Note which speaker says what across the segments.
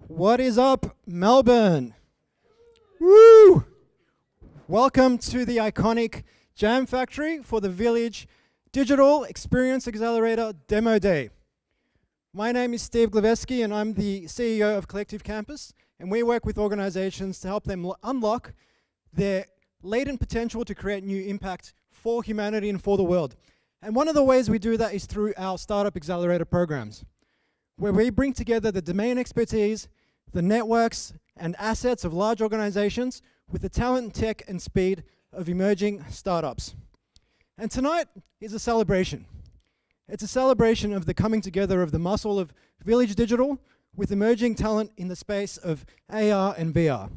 Speaker 1: What is up, Melbourne? Woo! Welcome to the iconic Jam Factory for the Village Digital Experience Accelerator Demo Day. My name is Steve Glaveski and I'm the CEO of Collective Campus, and we work with organizations to help them unlock their latent potential to create new impact for humanity and for the world. And one of the ways we do that is through our Startup Accelerator programs, where we bring together the domain expertise, the networks and assets of large organizations with the talent, tech and speed of emerging startups. And tonight is a celebration. It's a celebration of the coming together of the muscle of Village Digital with emerging talent in the space of AR and VR.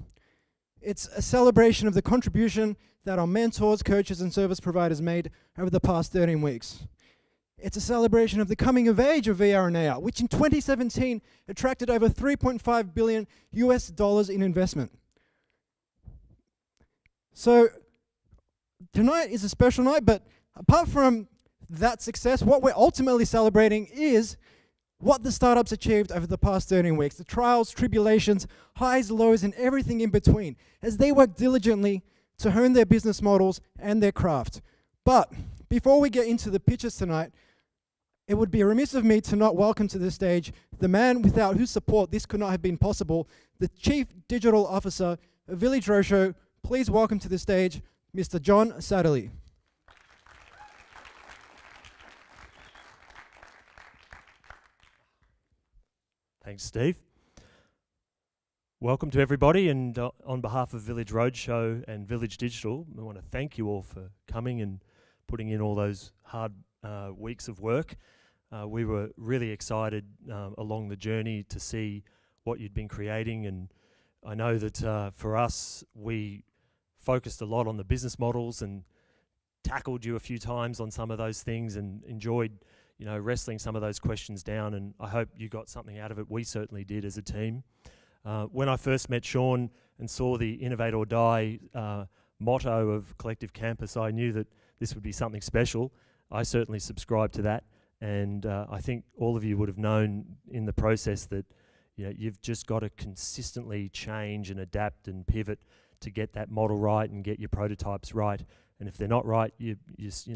Speaker 1: It's a celebration of the contribution that our mentors, coaches and service providers made over the past 13 weeks. It's a celebration of the coming of age of VR and AR, which in 2017 attracted over $3.5 billion in investment. So tonight is a special night, but apart from that success, what we're ultimately celebrating is what the startups achieved over the past 13 weeks, the trials, tribulations, highs, lows, and everything in between, as they work diligently to hone their business models and their craft. But before we get into the pitches tonight, it would be remiss of me to not welcome to the stage the man without whose support this could not have been possible, the Chief Digital Officer of Village Roadshow. Please welcome to the stage, Mr. John Satterley.
Speaker 2: Thanks, Steve. Welcome to everybody, and on behalf of Village Roadshow and Village Digital, I want to thank you all for coming and putting in all those hard weeks of work. We were really excited along the journey to see what you'd been creating, and I know that for us, we focused a lot on the business models and tackled you a few times on some of those things and enjoyed, wrestling some of those questions down, and I hope you got something out of it. We certainly did as a team. When I first met Sean and saw the Innovate or Die motto of Collective Campus, I knew that this would be something special. I certainly subscribed to that, and I think all of you would have known in the process that you've just got to consistently change and adapt and pivot to get that model right and get your prototypes right. And if they're not right, you just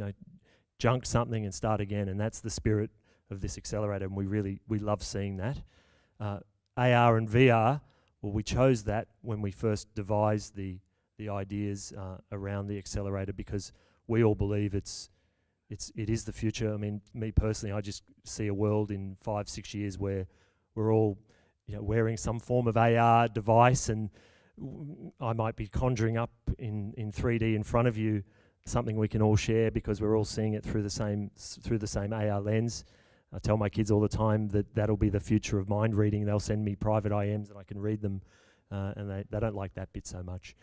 Speaker 2: junk something and start again. And that's the spirit of this accelerator, and we love seeing that. AR and VR, well, we chose that when we first devised the ideas around the accelerator, because we all believe it is the future. I mean, me personally, I just see a world in 5-6 years where we're all wearing some form of AR device, and I might be conjuring up in 3D in front of you something we can all share because we're all seeing it through the same AR lens. I tell my kids all the time that that'll be the future of mind reading. They'll send me private IMs and I can read them, and they don't like that bit so much.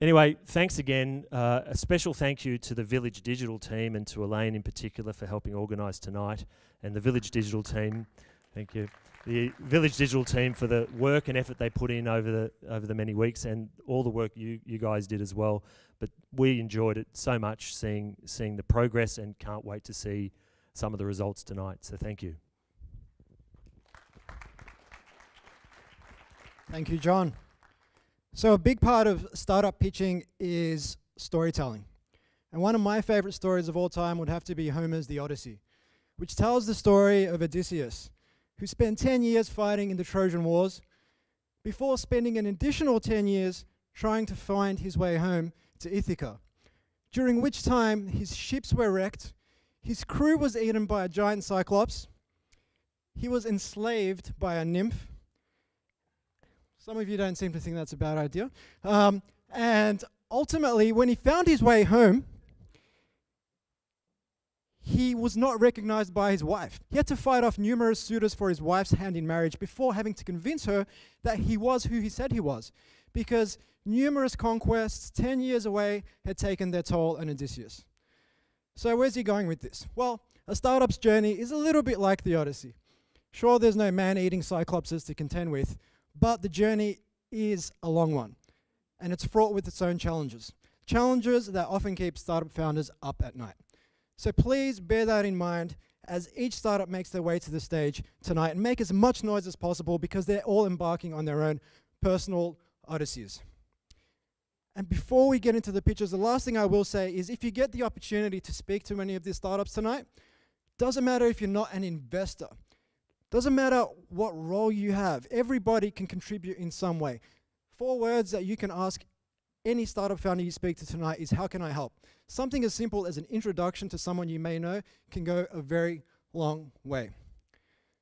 Speaker 2: Anyway, thanks again. A special thank you to the Village Digital team and to Elaine in particular for helping organise tonight, and the Village Digital team. Thank you. The Village Digital team for the work and effort they put in over the many weeks, and all the work you guys did as well. But we enjoyed it so much, seeing the progress, and can't wait to see some of the results tonight. So thank you.
Speaker 1: Thank you, John. So a big part of startup pitching is storytelling. And one of my favorite stories of all time would have to be Homer's The Odyssey, which tells the story of Odysseus, who spent 10 years fighting in the Trojan Wars before spending an additional 10 years trying to find his way home to Ithaca, during which time his ships were wrecked, his crew was eaten by a giant cyclops, he was enslaved by a nymph. Some of you don't seem to think that's a bad idea. And ultimately, when he found his way home, he was not recognized by his wife. He had to fight off numerous suitors for his wife's hand in marriage before having to convince her that he was who he said he was, because numerous conquests 10 years away had taken their toll on Odysseus. So where's he going with this? Well, a startup's journey is a little bit like the Odyssey. Sure, there's no man-eating cyclopses to contend with, but the journey is a long one, and it's fraught with its own challenges. Challenges that often keep startup founders up at night. So please bear that in mind as each startup makes their way to the stage tonight and make as much noise as possible because they're all embarking on their own personal odysseys. And before we get into the pitches, the last thing I will say is if you get the opportunity to speak to any of these startups tonight, doesn't matter if you're not an investor, doesn't matter what role you have, everybody can contribute in some way. 4 words that you can ask any startup founder you speak to tonight is, how can I help? Something as simple as an introduction to someone you may know can go a very long way.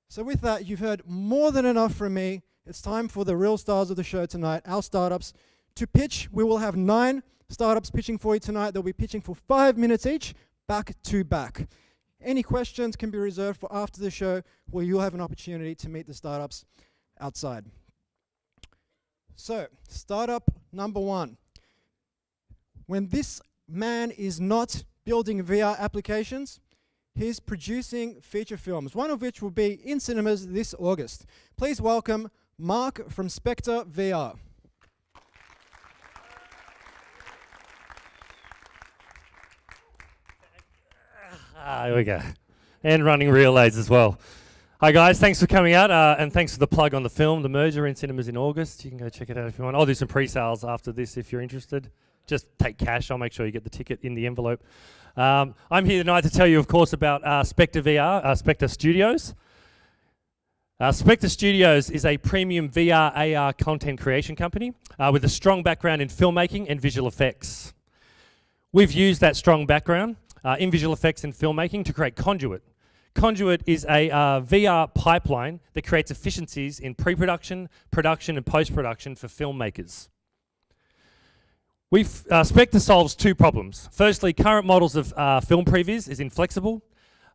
Speaker 1: So with that, you've heard more than enough from me. It's time for the real stars of the show tonight, our startups, to pitch. We will have 9 startups pitching for you tonight. They'll be pitching for 5 minutes each, back to back. Any questions can be reserved for after the show, where you'll have an opportunity to meet the startups outside. So, startup number 1. When this man is not building VR applications, he's producing feature films, one of which will be in cinemas this August. Please welcome Mark from Spectre VR.
Speaker 3: Here we go. And running relays as well. Hi guys, thanks for coming out and thanks for the plug on the film, The Merger, in cinemas in August. You can go check it out if you want. I'll do some pre-sales after this if you're interested. Just take cash, I'll make sure you get the ticket in the envelope. I'm here tonight to tell you, of course, about Spectre VR, Spectre Studios. Spectre Studios is a premium VR, AR content creation company with a strong background in filmmaking and visual effects. We've used that strong background in visual effects and filmmaking to create Conduit. Conduit is a VR pipeline that creates efficiencies in pre-production, production and post-production for filmmakers. Spectre solves 2 problems. Firstly, current models of film previs is inflexible,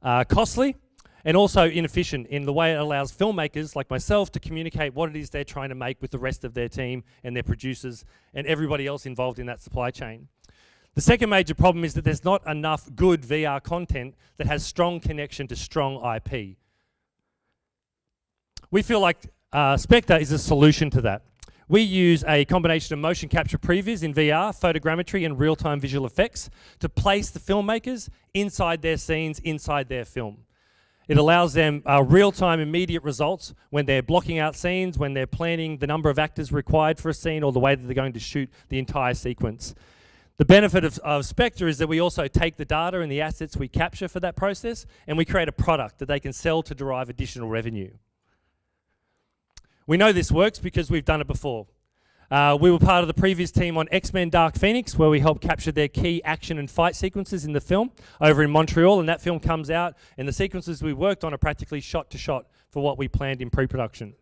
Speaker 3: costly, and also inefficient in the way it allows filmmakers like myself to communicate what it is they're trying to make with the rest of their team and their producers and everybody else involved in that supply chain. The second major problem is that there's not enough good VR content that has strong connection to strong IP. We feel like Spectre is a solution to that. We use a combination of motion capture previs in VR, photogrammetry and real-time visual effects to place the filmmakers inside their scenes, inside their film. It allows them real-time immediate results when they're blocking out scenes, when they're planning the number of actors required for a scene or the way that they're going to shoot the entire sequence. The benefit of Spectre is that we also take the data and the assets we capture for that process and we create a product that they can sell to derive additional revenue. We know this works because we've done it before. We were part of the previous team on X-Men Dark Phoenix, where we helped capture their key action and fight sequences in the film over in Montreal, and that film comes out and the sequences we worked on are practically shot to shot for what we planned in pre-production.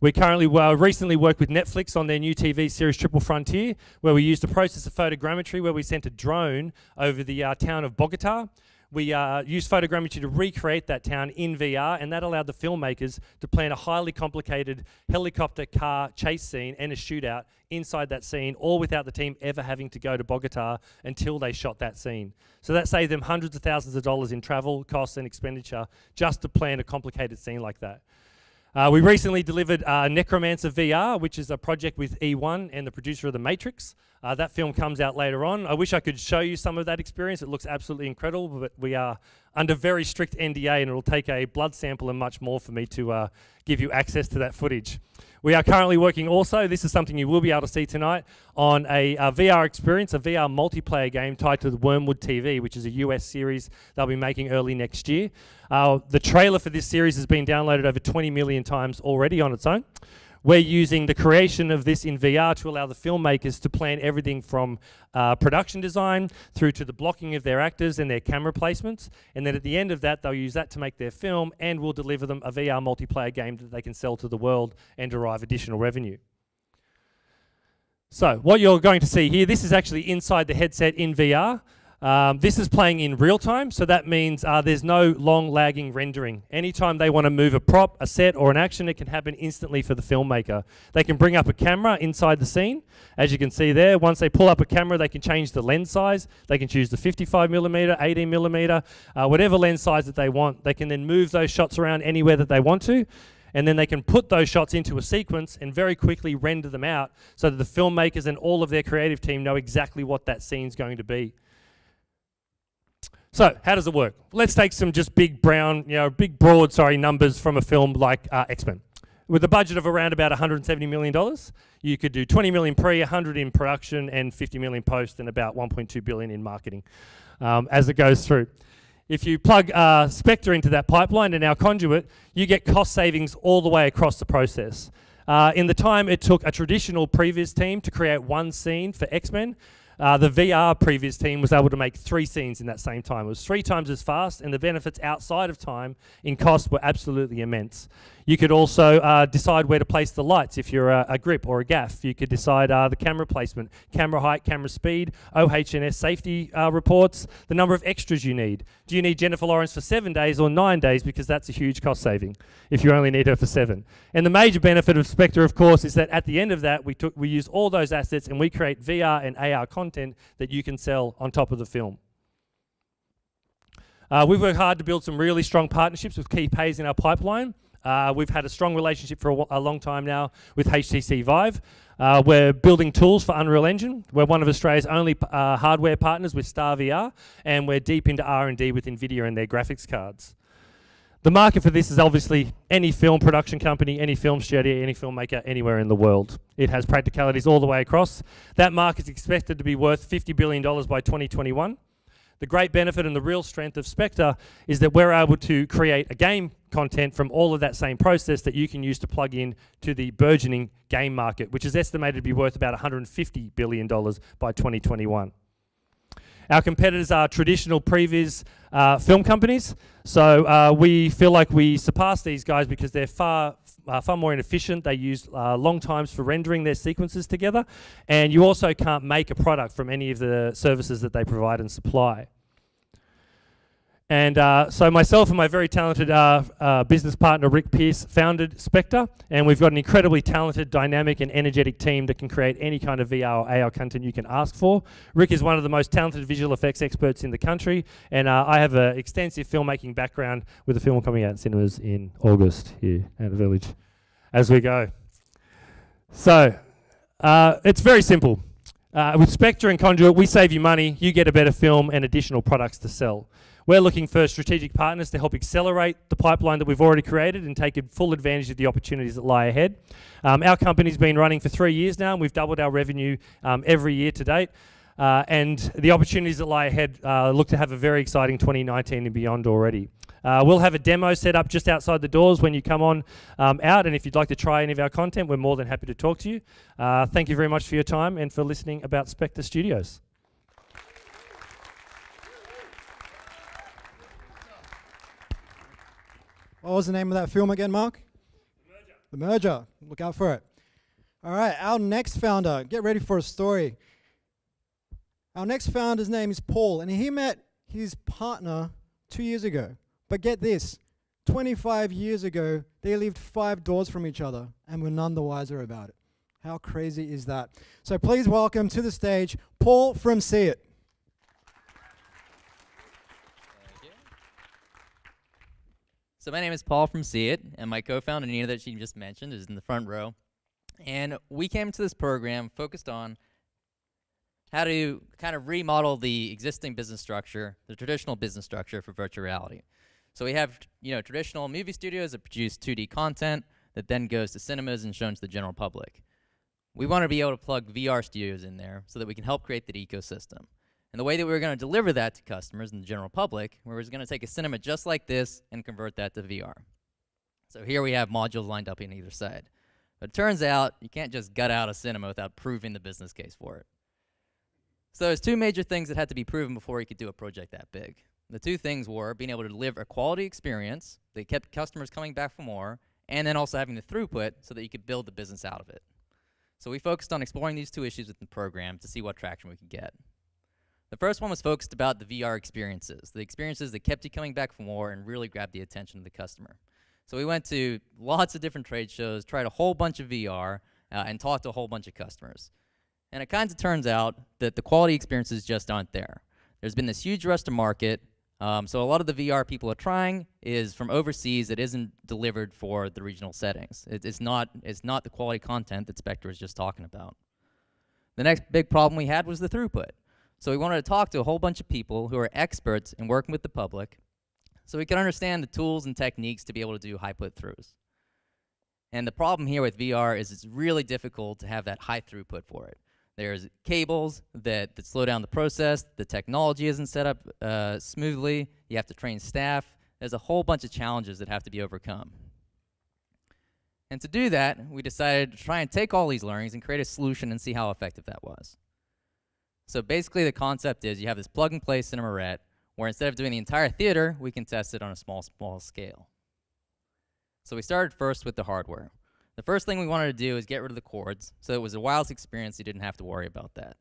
Speaker 3: We currently recently worked with Netflix on their new TV series Triple Frontier, where we used a process of photogrammetry where we sent a drone over the town of Bogota. We used photogrammetry to recreate that town in VR, and that allowed the filmmakers to plan a highly complicated helicopter car chase scene and a shootout inside that scene, all without the team ever having to go to Bogota until they shot that scene. So that saved them hundreds of thousands of dollars in travel costs and expenditure just to plan a complicated scene like that. We recently delivered Necromancer VR, which is a project with E1 and the producer of The Matrix. That film comes out later on. I wish I could show you some of that experience. It looks absolutely incredible, but we are under very strict NDA and it'll take a blood sample and much more for me to give you access to that footage. We are currently working also, this is something you will be able to see tonight, on a VR experience, a VR multiplayer game tied to the Wormwood TV, which is a US series they'll be making early next year. The trailer for this series has been downloaded over 20 million times already on its own. We're using the creation of this in VR to allow the filmmakers to plan everything from production design through to the blocking of their actors and their camera placements. And then at the end of that, they'll use that to make their film, and we'll deliver them a VR multiplayer game that they can sell to the world and derive additional revenue. So what you're going to see here, this is actually inside the headset in VR. This is playing in real time, so that means there's no long lagging rendering. Anytime they want to move a prop, a set or an action, it can happen instantly for the filmmaker. They can bring up a camera inside the scene, as you can see there. Once they pull up a camera, they can change the lens size. They can choose the 55mm, 18mm, whatever lens size that they want. They can then move those shots around anywhere that they want to, and then they can put those shots into a sequence and very quickly render them out so that the filmmakers and all of their creative team know exactly what that scene's going to be. So how does it work? Let's take some just big broad numbers from a film like X-Men. With a budget of around about $170 million, you could do 20 million pre, 100 in production, and 50 million post, and about 1.2 billion in marketing as it goes through. If you plug Spectre into that pipeline and our conduit, you get cost savings all the way across the process. In the time it took a traditional previs team to create one scene for X-Men, the VR previs team was able to make 3 scenes in that same time. It was 3 times as fast, and the benefits outside of time in cost were absolutely immense. You could also decide where to place the lights if you're a grip or a gaff. You could decide the camera placement, camera height, camera speed, OH&S safety reports, the number of extras you need. Do you need Jennifer Lawrence for 7 days or 9 days? Because that's a huge cost saving if you only need her for 7. And the major benefit of Spectre, of course, is that at the end of that, we use all those assets and we create VR and AR content that you can sell on top of the film. We've worked hard to build some really strong partnerships with key payers in our pipeline. We've had a strong relationship for a long time now with HTC Vive. We're building tools for Unreal Engine. We're one of Australia's only hardware partners with Star VR, and we're deep into R&D with NVIDIA and their graphics cards. The market for this is obviously any film production company, any film studio, any filmmaker anywhere in the world. It has practicalities all the way across. That market is expected to be worth $50 billion by 2021. The great benefit and the real strength of Spectre is that we're able to create a game content from all of that same process that you can use to plug in to the burgeoning game market, which is estimated to be worth about $150 billion by 2021. Our competitors are traditional previs film companies, so we feel like we surpass these guys because they're far more inefficient. They use long times for rendering their sequences together, and you also can't make a product from any of the services that they provide and supply. And so myself and my very talented business partner, Rick Pierce, founded Spectre, and we've got an incredibly talented, dynamic, and energetic team that can create any kind of VR or AR content you can ask for. Rick is one of the most talented visual effects experts in the country, and I have an extensive filmmaking background with a film coming out in cinemas in August here at the Village as we go. So, it's very simple. With Spectre and Conduit, we save you money, you get a better film and additional products to sell. We're looking for strategic partners to help accelerate the pipeline that we've already created and take full advantage of the opportunities that lie ahead. Our company's been running for 3 years now, and we've doubled our revenue every year to date. And the opportunities that lie ahead look to have a very exciting 2019 and beyond already. We'll have a demo set up just outside the doors when you come on out, and if you'd like to try any of our content, we're more than happy to talk to you. Thank you very much for your time and for listening about Spectre Studios.
Speaker 1: What was the name of that film again, Mark? The Merger. Look out for it. All right, our next founder. Get ready for a story. Our next founder's name is Paul, and he met his partner 2 years ago. But get this, 25 years ago, they lived 5 doors from each other and were none the wiser about it. How crazy is that? So please welcome to the stage, Paul from See It.
Speaker 4: So my name is Paul from See It, and my co-founder Nina that she just mentioned is in the front row. And we came to this program focused on how to kind of remodel the existing business structure, the traditional business structure for virtual reality. So we have, traditional movie studios that produce 2D content that then goes to cinemas and shown to the general public. We want to be able to plug VR studios in there so that we can help create that ecosystem. And the way that we were going to deliver that to customers and the general public, we were going to take a cinema just like this and convert that to VR. So here we have modules lined up on either side. But it turns out you can't just gut out a cinema without proving the business case for it. So there's 2 major things that had to be proven before you could do a project that big. The 2 things were being able to deliver a quality experience that kept customers coming back for more, and then also having the throughput so that you could build the business out of it. So we focused on exploring these 2 issues within the program to see what traction we could get. The first one was focused about the VR experiences, the experiences that kept you coming back for more and really grabbed the attention of the customer. So we went to lots of different trade shows, tried a whole bunch of VR, and talked to a whole bunch of customers. And it kind of turns out that the quality experiences just aren't there. There's been this huge rush to market, so a lot of the VR people are trying is from overseas. It isn't delivered for the regional settings. It's not the quality content that Spectre was just talking about. The next big problem we had was the throughput. So we wanted to talk to a whole bunch of people who are experts in working with the public so we could understand the tools and techniques to be able to do high put-throughs. And the problem here with VR is it's really difficult to have that high throughput for it. There's cables that slow down the process, the technology isn't set up smoothly, you have to train staff, there's a whole bunch of challenges that have to be overcome. And to do that, we decided to try and take all these learnings and create a solution and see how effective that was. So basically the concept is you have this plug-and-play Cinemarette where instead of doing the entire theater, we can test it on a small scale. So we started first with the hardware. The first thing we wanted to do is get rid of the cords, so it was a wireless experience, you didn't have to worry about that.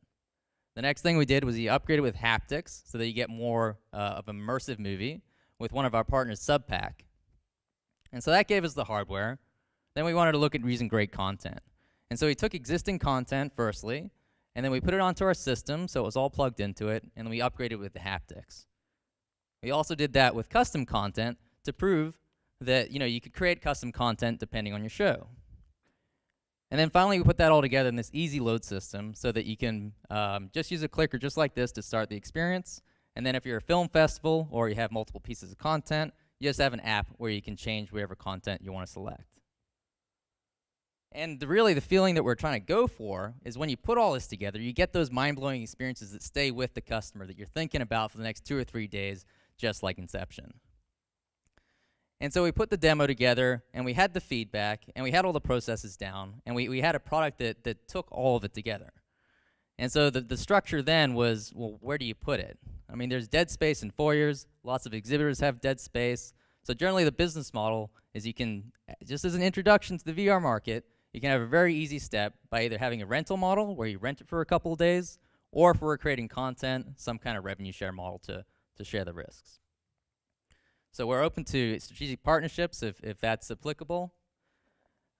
Speaker 4: The next thing we did was you upgraded with haptics so that you get more of an immersive movie with one of our partners, SubPac. And so that gave us the hardware. Then we wanted to look at using great content. And so we took existing content firstly, and then we put it onto our system so it was all plugged into it, and then we upgraded with the haptics. We also did that with custom content to prove that you could create custom content depending on your show. And then finally we put that all together in this easy load system so that you can just use a clicker just like this to start the experience. And then if you're a film festival or you have multiple pieces of content, you just have an app where you can change whatever content you want to select. And really the feeling that we're trying to go for is when you put all this together, you get those mind-blowing experiences that stay with the customer that you're thinking about for the next 2 or 3 days, just like Inception. And so we put the demo together, and we had the feedback, and we had all the processes down, and we had a product that took all of it together. And so the structure then was, well, where do you put it? I mean, there's dead space in foyers. Lots of exhibitors have dead space. So generally the business model is you can, just as an introduction to the VR market, you can have a very easy step by either having a rental model where you rent it for a couple of days, or if we're creating content, some kind of revenue share model to share the risks. So we're open to strategic partnerships if that's applicable.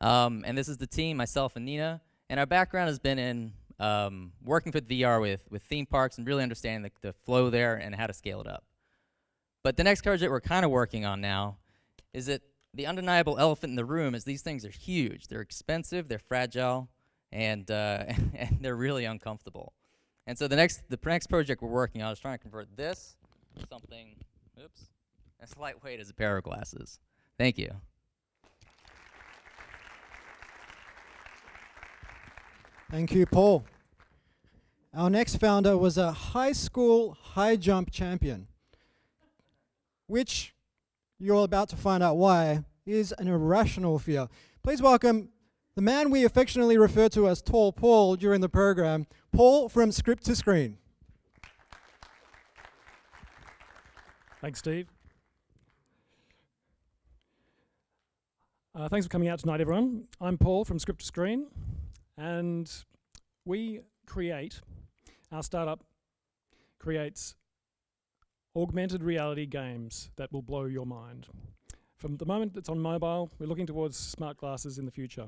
Speaker 4: And this is the team, myself and Nina. And our background has been in working with VR with theme parks and really understanding the flow there and how to scale it up. But the next project we're kind of working on now is that the undeniable elephant in the room is these things are huge. They're expensive, they're fragile, and they're really uncomfortable. And so the next project we're working on is trying to convert this to something, oops, as lightweight as a pair of glasses. Thank you.
Speaker 1: Thank you, Paul. Our next founder was a high school high jump champion, which you're about to find out why is an irrational fear. Please welcome the man we affectionately refer to as Tall Paul during the program, Paul from Script to Screen.
Speaker 5: Thanks, Steve. Thanks for coming out tonight, everyone. I'm Paul from Script to Screen, and our startup creates augmented reality games that will blow your mind. From the moment it's on mobile, we're looking towards smart glasses in the future.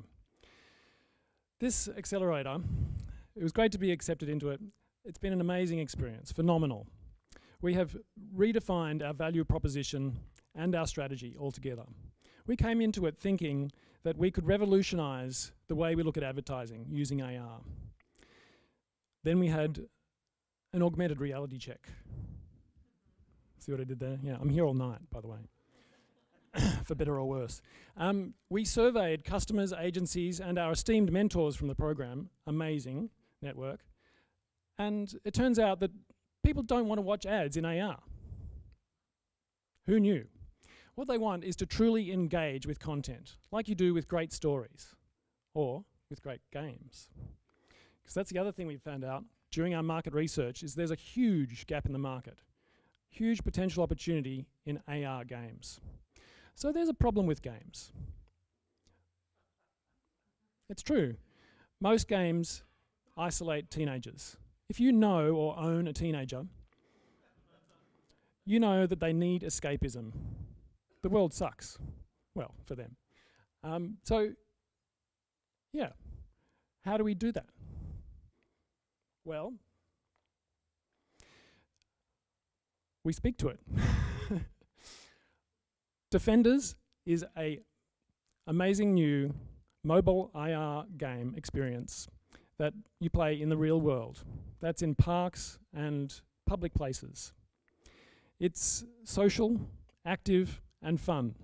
Speaker 5: This accelerator, it was great to be accepted into it. It's been an amazing experience, phenomenal. We have redefined our value proposition and our strategy altogether. We came into it thinking that we could revolutionize the way we look at advertising using AR. Then we had an augmented reality check. See what I did there? Yeah, I'm here all night, by the way, for better or worse. We surveyed customers, agencies, and our esteemed mentors from the program, amazing network, and it turns out that people don't want to watch ads in AR. Who knew? What they want is to truly engage with content, like you do with great stories, or with great games. Because that's the other thing we found out during our market research is there's a huge gap in the market. Huge potential opportunity in AR games. So there's a problem with games. It's true. Most games isolate teenagers. If you know or own a teenager, you know that they need escapism. The world sucks. Well, for them. So, yeah. How do we do that? Well, we speak to it. Defenders is an amazing new mobile IR game experience that you play in the real world. That's in parks and public places. It's social, active, and fun.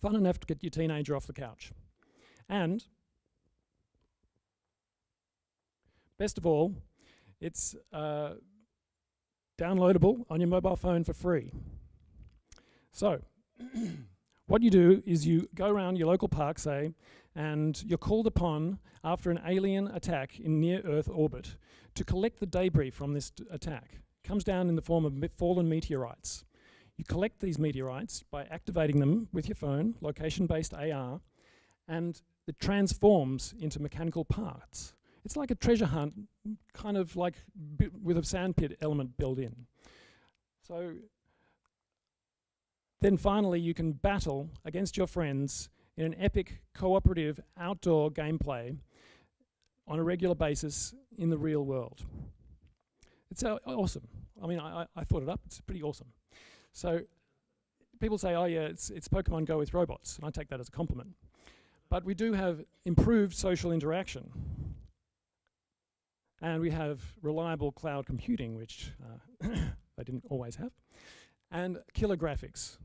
Speaker 5: Fun enough to get your teenager off the couch. And best of all, it's downloadable on your mobile phone for free. So, what you do is you go around your local park, say, and you're called upon after an alien attack in near-Earth orbit to collect the debris from this attack. It comes down in the form of fallen meteorites. You collect these meteorites by activating them with your phone, location-based AR, and it transforms into mechanical parts. It's like a treasure hunt, kind of like with a sandpit element built in. So then finally you can battle against your friends in an epic cooperative outdoor gameplay on a regular basis in the real world. It's awesome. I mean, I thought it up. It's pretty awesome. So people say, oh yeah, it's Pokemon Go with robots, and I take that as a compliment. But we do have improved social interaction. And we have reliable cloud computing, which they didn't always have, and killer graphics.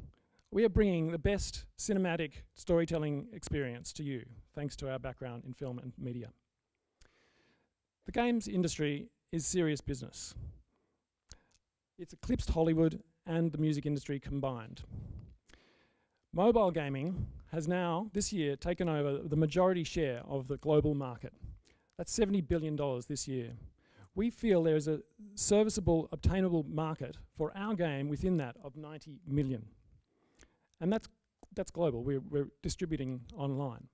Speaker 5: We are bringing the best cinematic storytelling experience to you, thanks to our background in film and media. The games industry is serious business. It's eclipsed Hollywood and the music industry combined. Mobile gaming has now, this year, taken over the majority share of the global market. That's $70 billion this year. We feel there is a serviceable, obtainable market for our game within that of 90 million. And that's global. We're distributing online.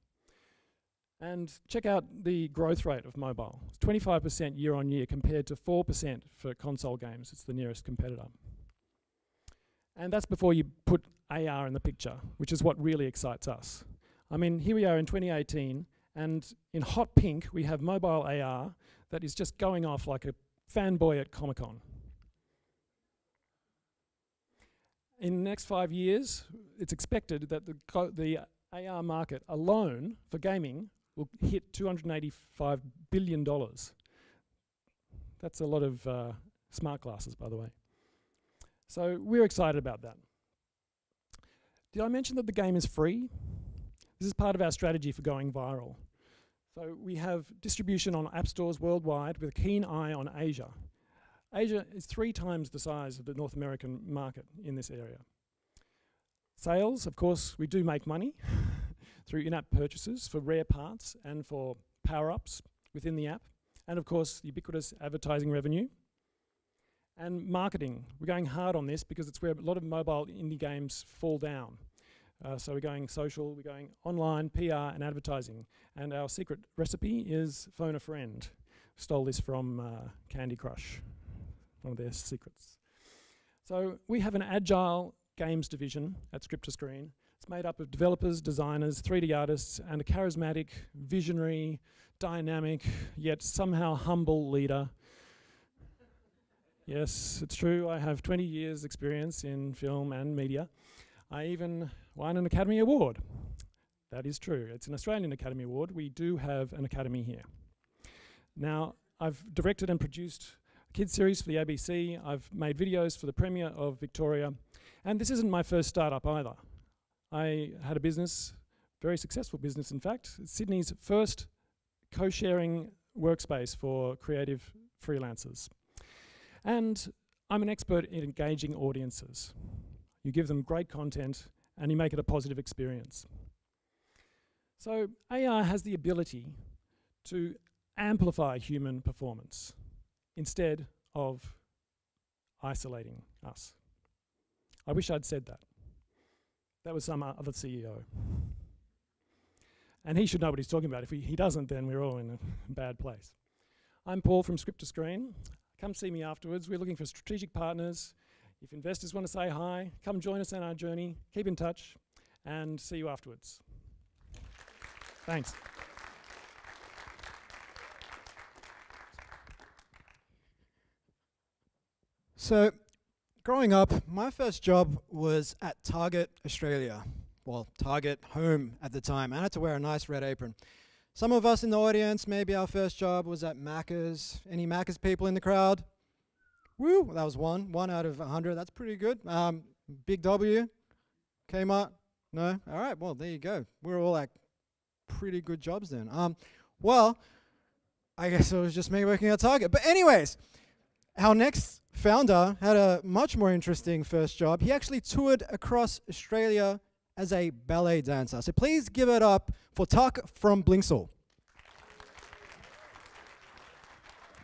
Speaker 5: And check out the growth rate of mobile. It's 25% year on year compared to 4% for console games. It's the nearest competitor. And that's before you put AR in the picture, which is what really excites us. I mean, here we are in 2018, and in hot pink, we have mobile AR that is just going off like a fanboy at Comic-Con. In the next 5 years, it's expected that the AR market alone for gaming will hit $285 billion. That's a lot of smart glasses, by the way. So we're excited about that. Did I mention that the game is free? This is part of our strategy for going viral. So we have distribution on app stores worldwide with a keen eye on Asia. Asia is 3 times the size of the North American market in this area. Sales, of course, we do make money through in-app purchases for rare parts and for power-ups within the app. And of course, ubiquitous advertising revenue. And marketing. We're going hard on this because it's where a lot of mobile indie games fall down. So we're going social, we're going online, PR, and advertising. And our secret recipe is phone a friend. Stole this from Candy Crush, one of their secrets. So we have an agile games division at Script to Screen. It's made up of developers, designers, 3D artists, and a charismatic, visionary, dynamic, yet somehow humble leader. Yes, it's true. I have 20 years experience in film and media. I even won an Academy Award. That is true. It's an Australian Academy Award. We do have an academy here. Now, I've directed and produced a kids series for the ABC. I've made videos for the Premier of Victoria. And this isn't my first startup either. I had a business, very successful business in fact. It's Sydney's first co-sharing workspace for creative freelancers. And I'm an expert in engaging audiences. You give them great content and you make it a positive experience. So AR has the ability to amplify human performance instead of isolating us. I wish I'd said that. That was some other CEO. And he should know what he's talking about. If he doesn't, then we're all in a bad place. I'm Paul from Script to Screen. Come see me afterwards. We're looking for strategic partners. If investors want to say hi, come join us on our journey. Keep in touch and see you afterwards. Thanks.
Speaker 1: So, growing up, my first job was at Target Australia. Well, Target Home at the time. I had to wear a nice red apron. Some of us in the audience, maybe our first job was at Macca's. Any Macca's people in the crowd? Woo, that was one out of 100. That's pretty good. Big W, Kmart, no? All right, well, there you go. We're all like pretty good jobs then. Well, I guess it was just me working at Target. But anyways, our next founder had a much more interesting first job. He actually toured across Australia as a ballet dancer. So please give it up for Tuck from Blinksall.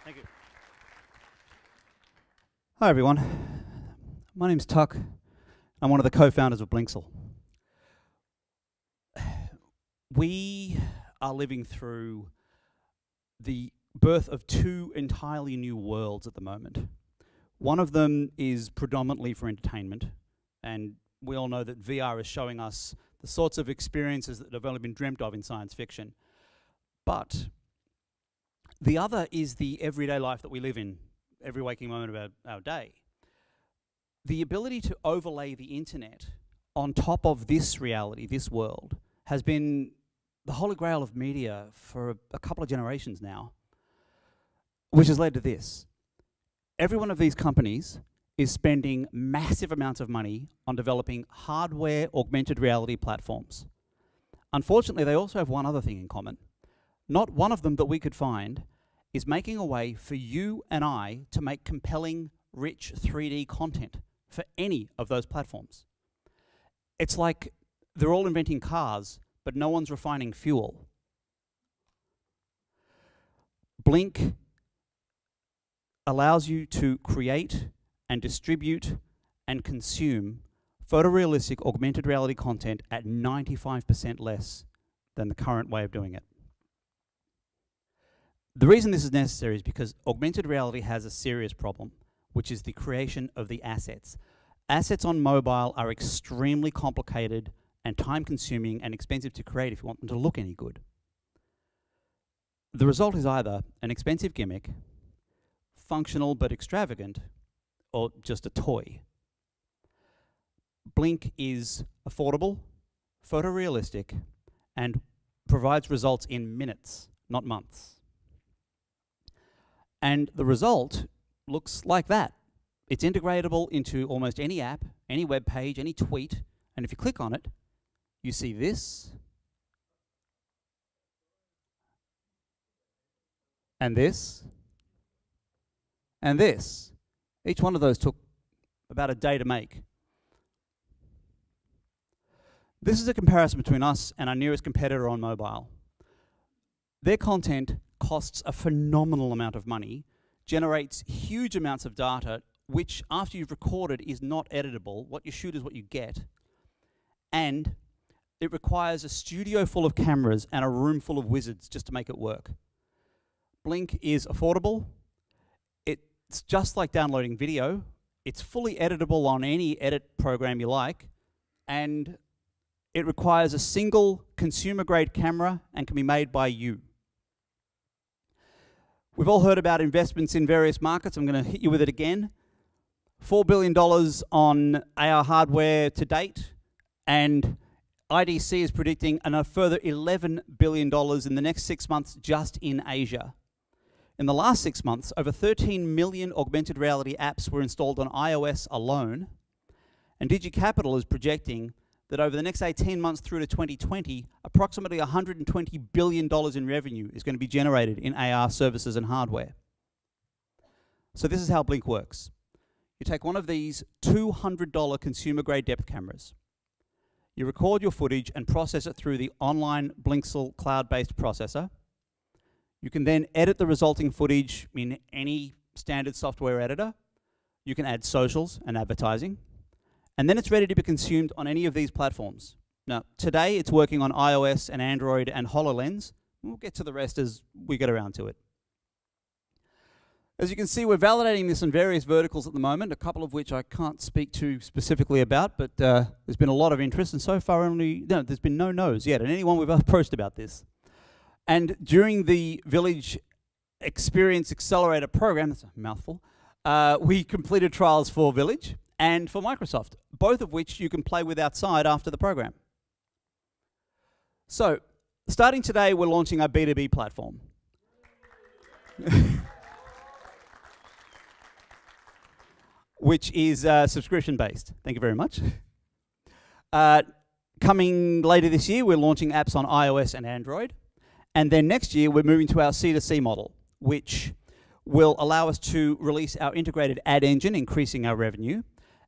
Speaker 6: Thank you. Hi everyone. My name's Tuck. I'm one of the co-founders of Blinksall. We are living through the birth of two entirely new worlds at the moment. One of them is predominantly for entertainment, and we all know that VR is showing us the sorts of experiences that have only been dreamt of in science fiction. But the other is the everyday life that we live in every waking moment of our day. The ability to overlay the internet on top of this reality, this world, has been the holy grail of media for a couple of generations now, which has led to this. Every one of these companies is spending massive amounts of money on developing hardware augmented reality platforms. Unfortunately, they also have one other thing in common. Not one of them that we could find is making a way for you and I to make compelling, rich 3D content for any of those platforms. It's like they're all inventing cars, but no one's refining fuel. Blink allows you to create and distribute and consume photorealistic augmented reality content at 95% less than the current way of doing it. The reason this is necessary is because augmented reality has a serious problem, which is the creation of the assets. Assets on mobile are extremely complicated and time-consuming and expensive to create if you want them to look any good. The result is either an expensive gimmick, functional but extravagant, or just a toy. Blink is affordable, photorealistic, and provides results in minutes, not months. And the result looks like that. It's integratable into almost any app, any web page, any tweet, and if you click on it, you see this, and this, and this. Each one of those took about a day to make. This is a comparison between us and our nearest competitor on mobile. Their content costs a phenomenal amount of money, generates huge amounts of data, which after you've recorded is not editable. What you shoot is what you get. And it requires a studio full of cameras and a room full of wizards just to make it work. Blink is affordable. It's just like downloading video. It's fully editable on any edit program you like. And it requires a single consumer-grade camera and can be made by you. We've all heard about investments in various markets. I'm going to hit you with it again. $4 billion on AR hardware to date, and IDC is predicting a further $11 billion in the next 6 months just in Asia. In the last 6 months, over 13 million augmented reality apps were installed on iOS alone, and DigiCapital is projecting that over the next 18 months through to 2020, approximately $120 billion in revenue is going to be generated in AR services and hardware. So this is how Blink works. You take one of these $200 consumer-grade depth cameras. You record your footage and process it through the online Blinksall cloud-based processor. You can then edit the resulting footage in any standard software editor. You can add socials and advertising. And then it's ready to be consumed on any of these platforms. Now, today it's working on iOS and Android and HoloLens. We'll get to the rest as we get around to it. As you can see, we're validating this in various verticals at the moment, a couple of which I can't speak to specifically about, but there's been a lot of interest, and so far there's been no no's yet, and anyone we've approached about this. And during the Village Xperience Accelerator program, that's a mouthful, we completed trials for Village and for Microsoft, both of which you can play with outside after the program. So, Starting today, we're launching our B2B platform. Which is subscription-based. Thank you very much. Coming later this year, we're launching apps on iOS and Android. And then next year, we're moving to our C2C model, which will allow us to release our integrated ad engine, increasing our revenue,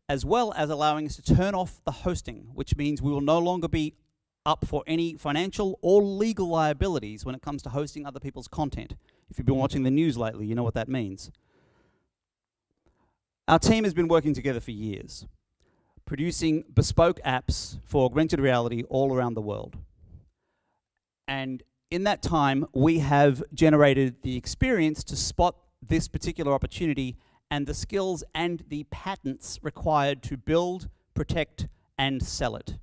Speaker 6: as well as allowing us to turn off the hosting, which means we will no longer be up for any financial or legal liabilities when it comes to hosting other people's content. If you've been watching the news lately, you know what that means. Our team has been working together for years, producing bespoke apps for augmented reality all around the world. And in that time, we have generated the experience to spot this particular opportunity and the skills and the patents required to build, protect, and sell it.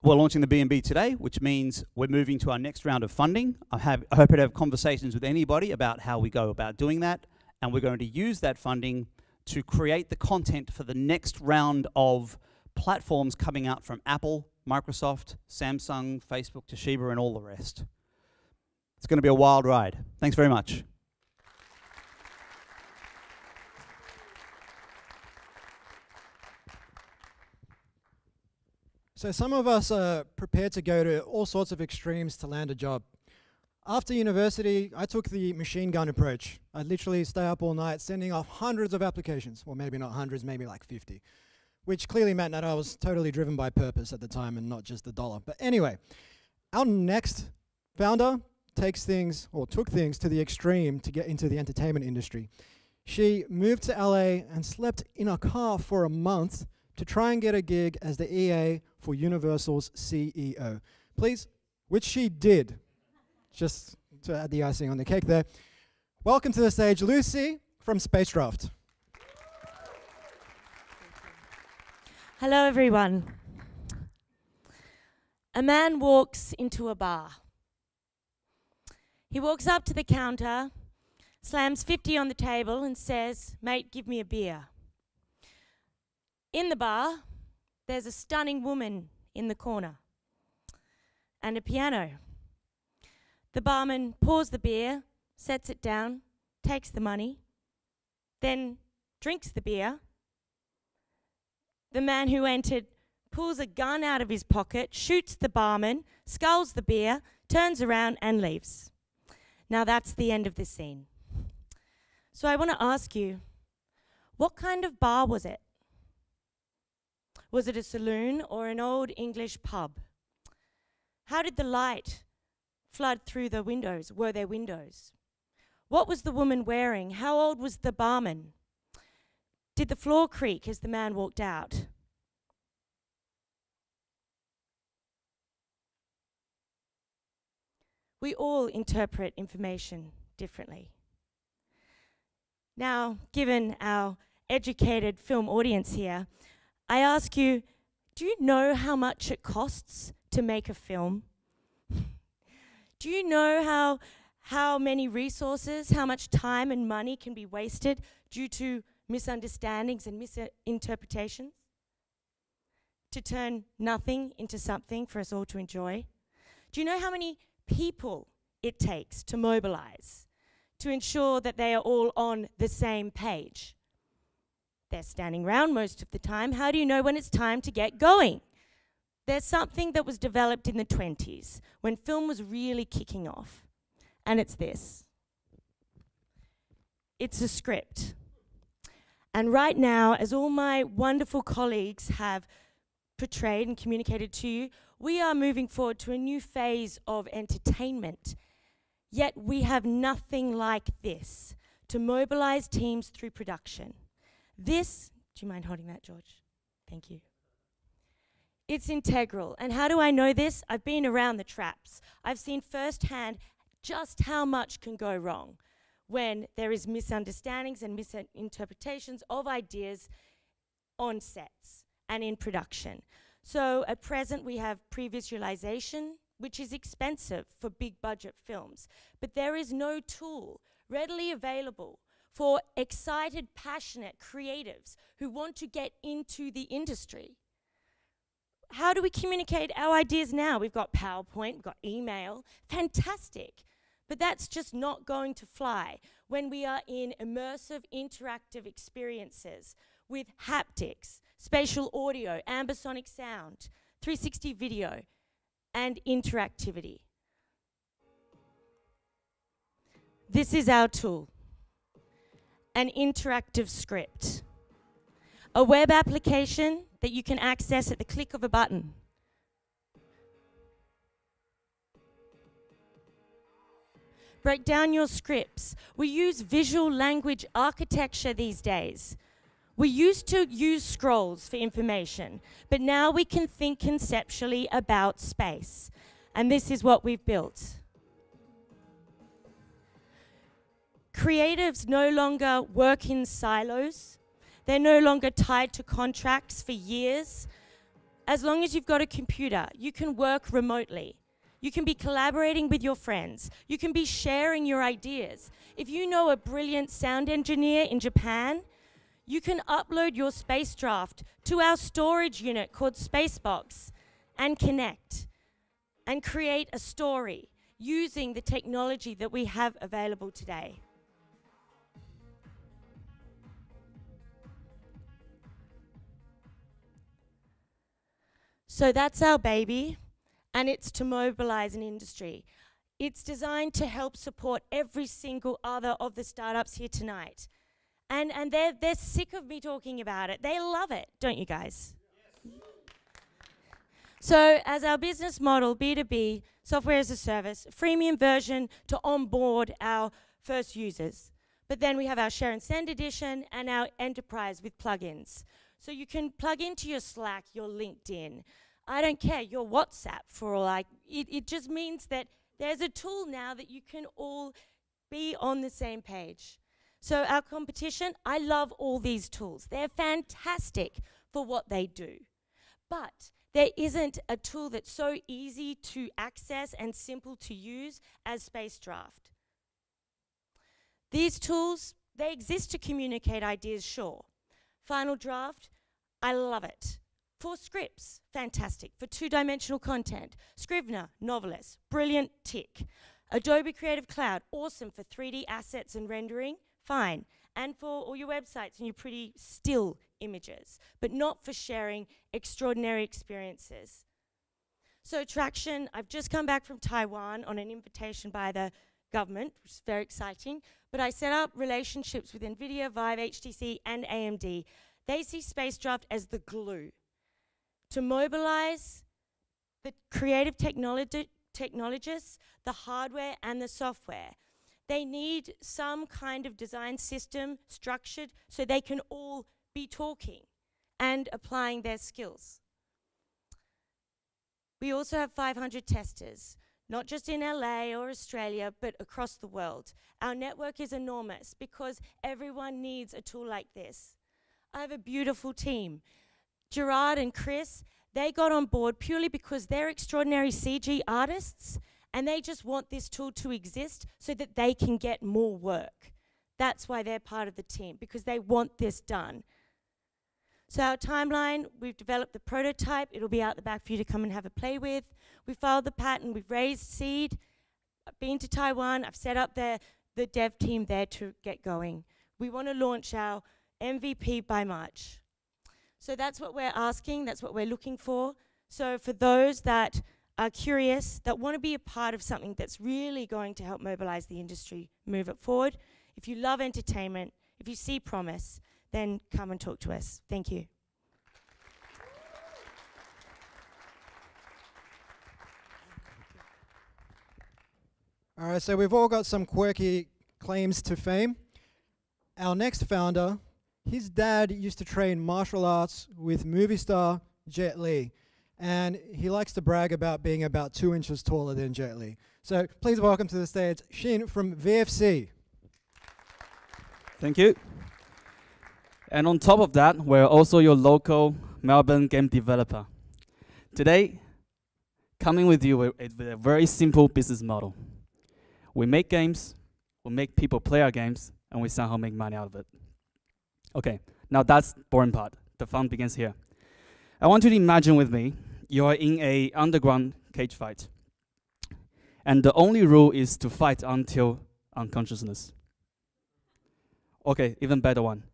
Speaker 6: We're launching the B&B today, which means we're moving to our next round of funding. I hope to have conversations with anybody about how we go about doing that, and we're going to use that funding to create the content for the next round of platforms coming out from Apple, Microsoft, Samsung, Facebook, Toshiba, and all the rest. It's going to be a wild ride. Thanks very much.
Speaker 1: So some of us are prepared to go to all sorts of extremes to land a job. After university, I took the machine gun approach. I'd literally stay up all night sending off hundreds of applications, or maybe not hundreds, maybe like 50, which clearly meant that I was totally driven by purpose at the time and not just the dollar. But anyway, our next founder took things to the extreme to get into the entertainment industry. She moved to LA and slept in a car for a month to try and get a gig as the EA for Universal's CEO. Please, which she did. Just to add the icing on the cake there. Welcome to the stage, Lucy from Spacecraft.
Speaker 7: Hello, everyone. A man walks into a bar. He walks up to the counter, slams 50 on the table and says, "Mate, give me a beer." In the bar, there's a stunning woman in the corner and a piano. The barman pours the beer, sets it down, takes the money, then drinks the beer. The man who entered pulls a gun out of his pocket, shoots the barman, sculls the beer, turns around and leaves. Now that's the end of this scene. So I want to ask you, what kind of bar was it? Was it a saloon or an old English pub? How did the light flood through the windows? Were there windows? What was the woman wearing? How old was the barman? Did the floor creak as the man walked out? We all interpret information differently. Now, given our educated film audience here, I ask you, do you know how much it costs to make a film? Do you know how many resources, how much time and money can be wasted due to misunderstandings and misinterpretations to turn nothing into something for us all to enjoy? Do you know how many people it takes to mobilize, to ensure that they are all on the same page? They're standing around most of the time. How do you know when it's time to get going? There's something that was developed in the 20s when film was really kicking off, and it's this. It's a script. And right now, as all my wonderful colleagues have portrayed and communicated to you, we are moving forward to a new phase of entertainment. Yet we have nothing like this to mobilize teams through production. This, do you mind holding that, George? Thank you. It's integral. And how do I know this? I've been around the traps. I've seen firsthand just how much can go wrong when there is misunderstandings and misinterpretations of ideas on sets and in production. So at present we have pre-visualization, which is expensive for big budget films, but there is no tool readily available for excited, passionate creatives who want to get into the industry. how do we communicate our ideas now? We've got PowerPoint, we've got email, fantastic. But that's just not going to fly when we are in immersive, interactive experiences with haptics, spatial audio, ambisonic sound, 360 video, and interactivity. This is our tool, an interactive script, a web application that you can access at the click of a button. Break down your scripts. We use visual language architecture these days. We used to use scrolls for information, but now we can think conceptually about space. And this is what we've built. Creatives no longer work in silos. They're no longer tied to contracts for years. As long as you've got a computer, you can work remotely. You can be collaborating with your friends. You can be sharing your ideas. If you know a brilliant sound engineer in Japan, you can upload your space draft to our storage unit called Spacebox and connect and create a story using the technology that we have available today. So that's our baby, and it's to mobilize an industry. It's designed to help support every single other of the startups here tonight. And they're sick of me talking about it. They love it, don't you guys? Yes. So as our business model, B2B, software as a service, freemium version to onboard our first users. But then we have our share and send edition and our enterprise with plugins. So you can plug into your Slack, your LinkedIn, I don't care, your WhatsApp for all it just means that there's a tool now that you can all be on the same page. So our competition, I love all these tools. They're fantastic for what they do. But there isn't a tool that's so easy to access and simple to use as SpaceDraft. These tools, they exist to communicate ideas, sure. Final Draft, I love it. For scripts, fantastic. For two-dimensional content, Scrivener, Novelist, brilliant, tick. Adobe Creative Cloud, awesome for 3D assets and rendering, fine. And for all your websites and your pretty still images, but not for sharing extraordinary experiences. So Traction, I've just come back from Taiwan on an invitation by the government, which is very exciting, but I set up relationships with NVIDIA, Vive, HTC, and AMD. They see SpaceDraft as the glue to mobilize the creative technologists, the hardware and the software. They need some kind of design system structured so they can all be talking and applying their skills. We also have 500 testers, not just in LA or Australia, but across the world. Our network is enormous because everyone needs a tool like this. I have a beautiful team. Gerard and Chris, they got on board purely because they're extraordinary CG artists and they just want this tool to exist so that they can get more work. That's why they're part of the team, because they want this done. So our timeline, we've developed the prototype. It'll be out the back for you to come and have a play with. We filed the patent, we've raised seed. I've been to Taiwan, I've set up the dev team there to get going. We want to launch our MVP by March. So that's what we're asking, that's what we're looking for. So for those that are curious, that want to be a part of something that's really going to help mobilize the industry, move it forward. If you love entertainment, if you see promise, then come and talk to us. Thank you.
Speaker 1: All right, so we've all got some quirky claims to fame. Our next founder, his dad used to train martial arts with movie star Jet Li, and he likes to brag about being about 2 inches taller than Jet Li. So please welcome to the stage Shin from VFC.
Speaker 8: Thank you. And on top of that, we're also your local Melbourne game developer. Today, coming with you with a very simple business model. We make games, we make people play our games, and we somehow make money out of it. Okay, now that's the boring part. The fun begins here. I want you to imagine with me, you are in a underground cage fight. And the only rule is to fight until unconsciousness. Okay, even better one.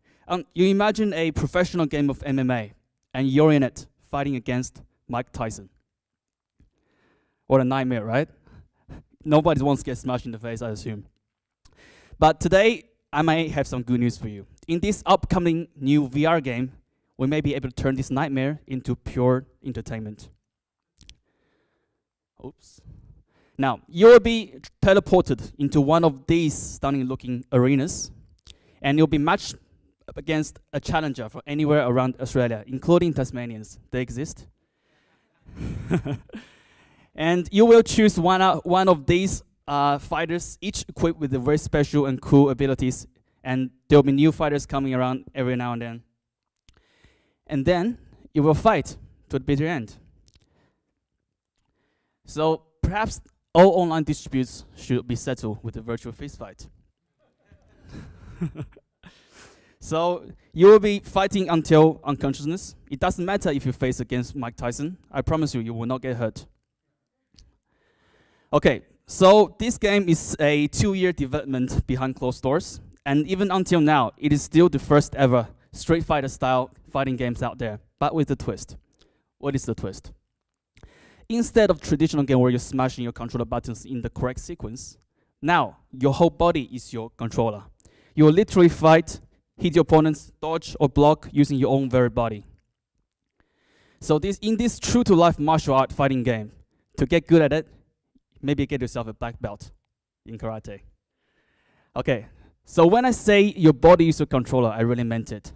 Speaker 8: You imagine a professional game of MMA, and you're in it, fighting against Mike Tyson. What a nightmare, right? Nobody wants to get smashed in the face, I assume. But today, I might have some good news for you. In this upcoming new VR game, we may be able to turn this nightmare into pure entertainment. Oops. Now, you will be teleported into one of these stunning-looking arenas, and you'll be matched up against a challenger from anywhere around Australia, including Tasmanians. They exist. And you will choose one of these fighters, each equipped with very special and cool abilities, and there'll be new fighters coming around every now and then. And then you will fight to the bitter end. So perhaps all online disputes should be settled with a virtual fist fight. So you will be fighting until unconsciousness. It doesn't matter if you face against Mike Tyson. I promise you, you will not get hurt. Okay, so this game is a 2-year development behind closed doors. And even until now, it is still the first ever Street Fighter style fighting games out there, but with a twist. What is the twist? Instead of traditional game where you're smashing your controller buttons in the correct sequence, now your whole body is your controller. You will literally fight, hit your opponents, dodge or block using your own very body. So in this true-to-life martial art fighting game, to get good at it, maybe get yourself a black belt in karate. Okay, so when I say your body is your controller, I really meant it.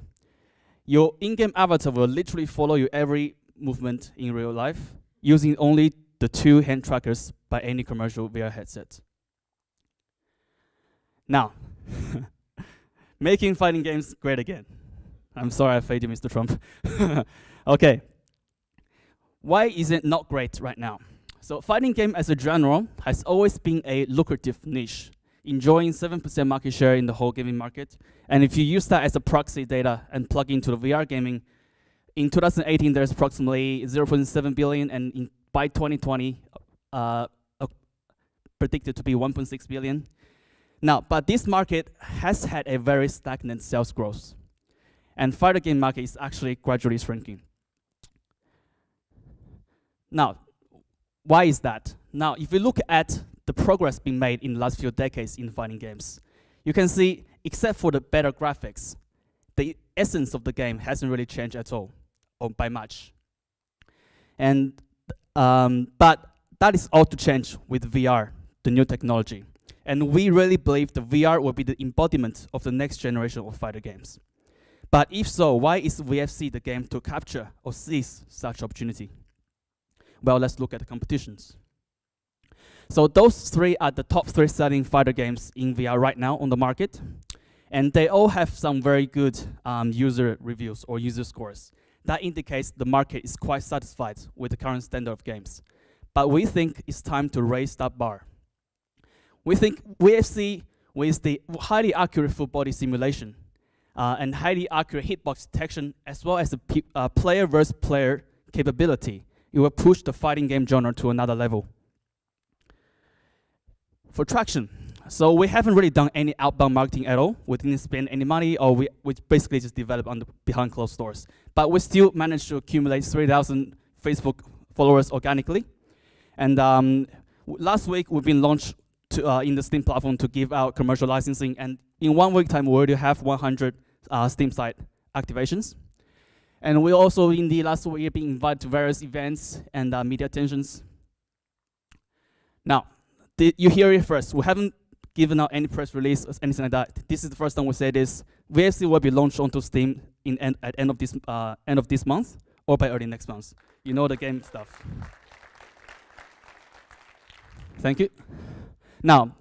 Speaker 8: Your in-game avatar will literally follow your every movement in real life, using only the 2 hand trackers by any commercial VR headset. Now, making fighting games great again. I'm sorry I failed you, Mr. Trump. Okay. Why is it not great right now? So fighting game as a genre has always been a lucrative niche, enjoying 7% market share in the whole gaming market. And if you use that as a proxy data and plug into the VR gaming, in 2018 there's approximately 0.7 billion, and by 2020 predicted to be 1.6 billion. Now, but this market has had a very stagnant sales growth, and fighter game market is actually gradually shrinking. Now, why is that? Now, if you look at the progress being made in the last few decades in fighting games, you can see, except for the better graphics, the essence of the game hasn't really changed at all, or by much. And but that is all to change with VR, the new technology. And we really believe the VR will be the embodiment of the next generation of fighter games. But if so, why is VFC the game to capture or seize such opportunity? Well, let's look at the competitions. So those 3 are the top 3 selling fighter games in VR right now on the market. And they all have some very good user reviews or user scores. That indicates the market is quite satisfied with the current standard of games. But we think it's time to raise that bar. We think VFC, with the highly accurate full body simulation and highly accurate hitbox detection, as well as the player versus player capability, it will push the fighting game genre to another level. For traction, so we haven't really done any outbound marketing at all. We didn't spend any money, or we basically just developed behind closed doors. But we still managed to accumulate 3,000 Facebook followers organically. And last week, we've been launched in the Steam platform to give out commercial licensing. And in 1 week time, we already have 100 Steam site activations. And we also, in the last week, been invited to various events and media attentions. Now, you hear it first. We haven't given out any press release or anything like that. This is the first time we say this. VFC will be launched onto Steam at end of this month or by early next month. You know the game stuff. Thank you. Now,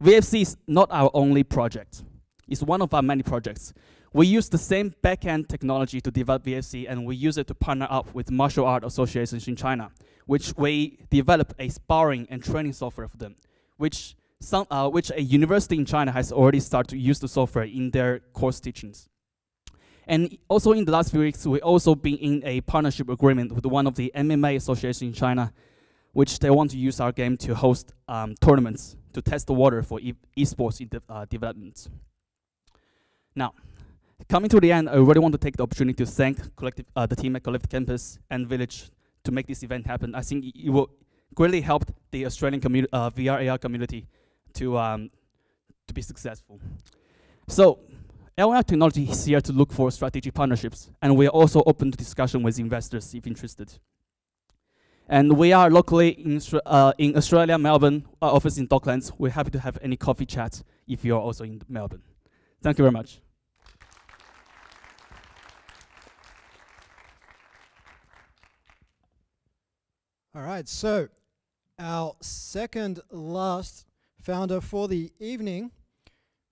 Speaker 8: VFC is not our only project. It's one of our many projects. We use the same back-end technology to develop VFC, and we use it to partner up with martial art associations in China, which we develop a sparring and training software for them, which a university in China has already started to use the software in their course teachings. And also in the last few weeks, we also been in a partnership agreement with one of the MMA associations in China, which they want to use our game to host tournaments to test the water for esports development. Now, coming to the end, I really want to take the opportunity to thank the team at Collective Campus and Village to make this event happen. I think it will greatly help the Australian VR AR community to be successful. So, LR Technology is here to look for strategic partnerships, and we are also open to discussion with investors if interested. And we are locally in Australia, Melbourne, our office in Docklands. We're happy to have any coffee chats if you're also in Melbourne. Thank you very much.
Speaker 1: All right, so our second last founder for the evening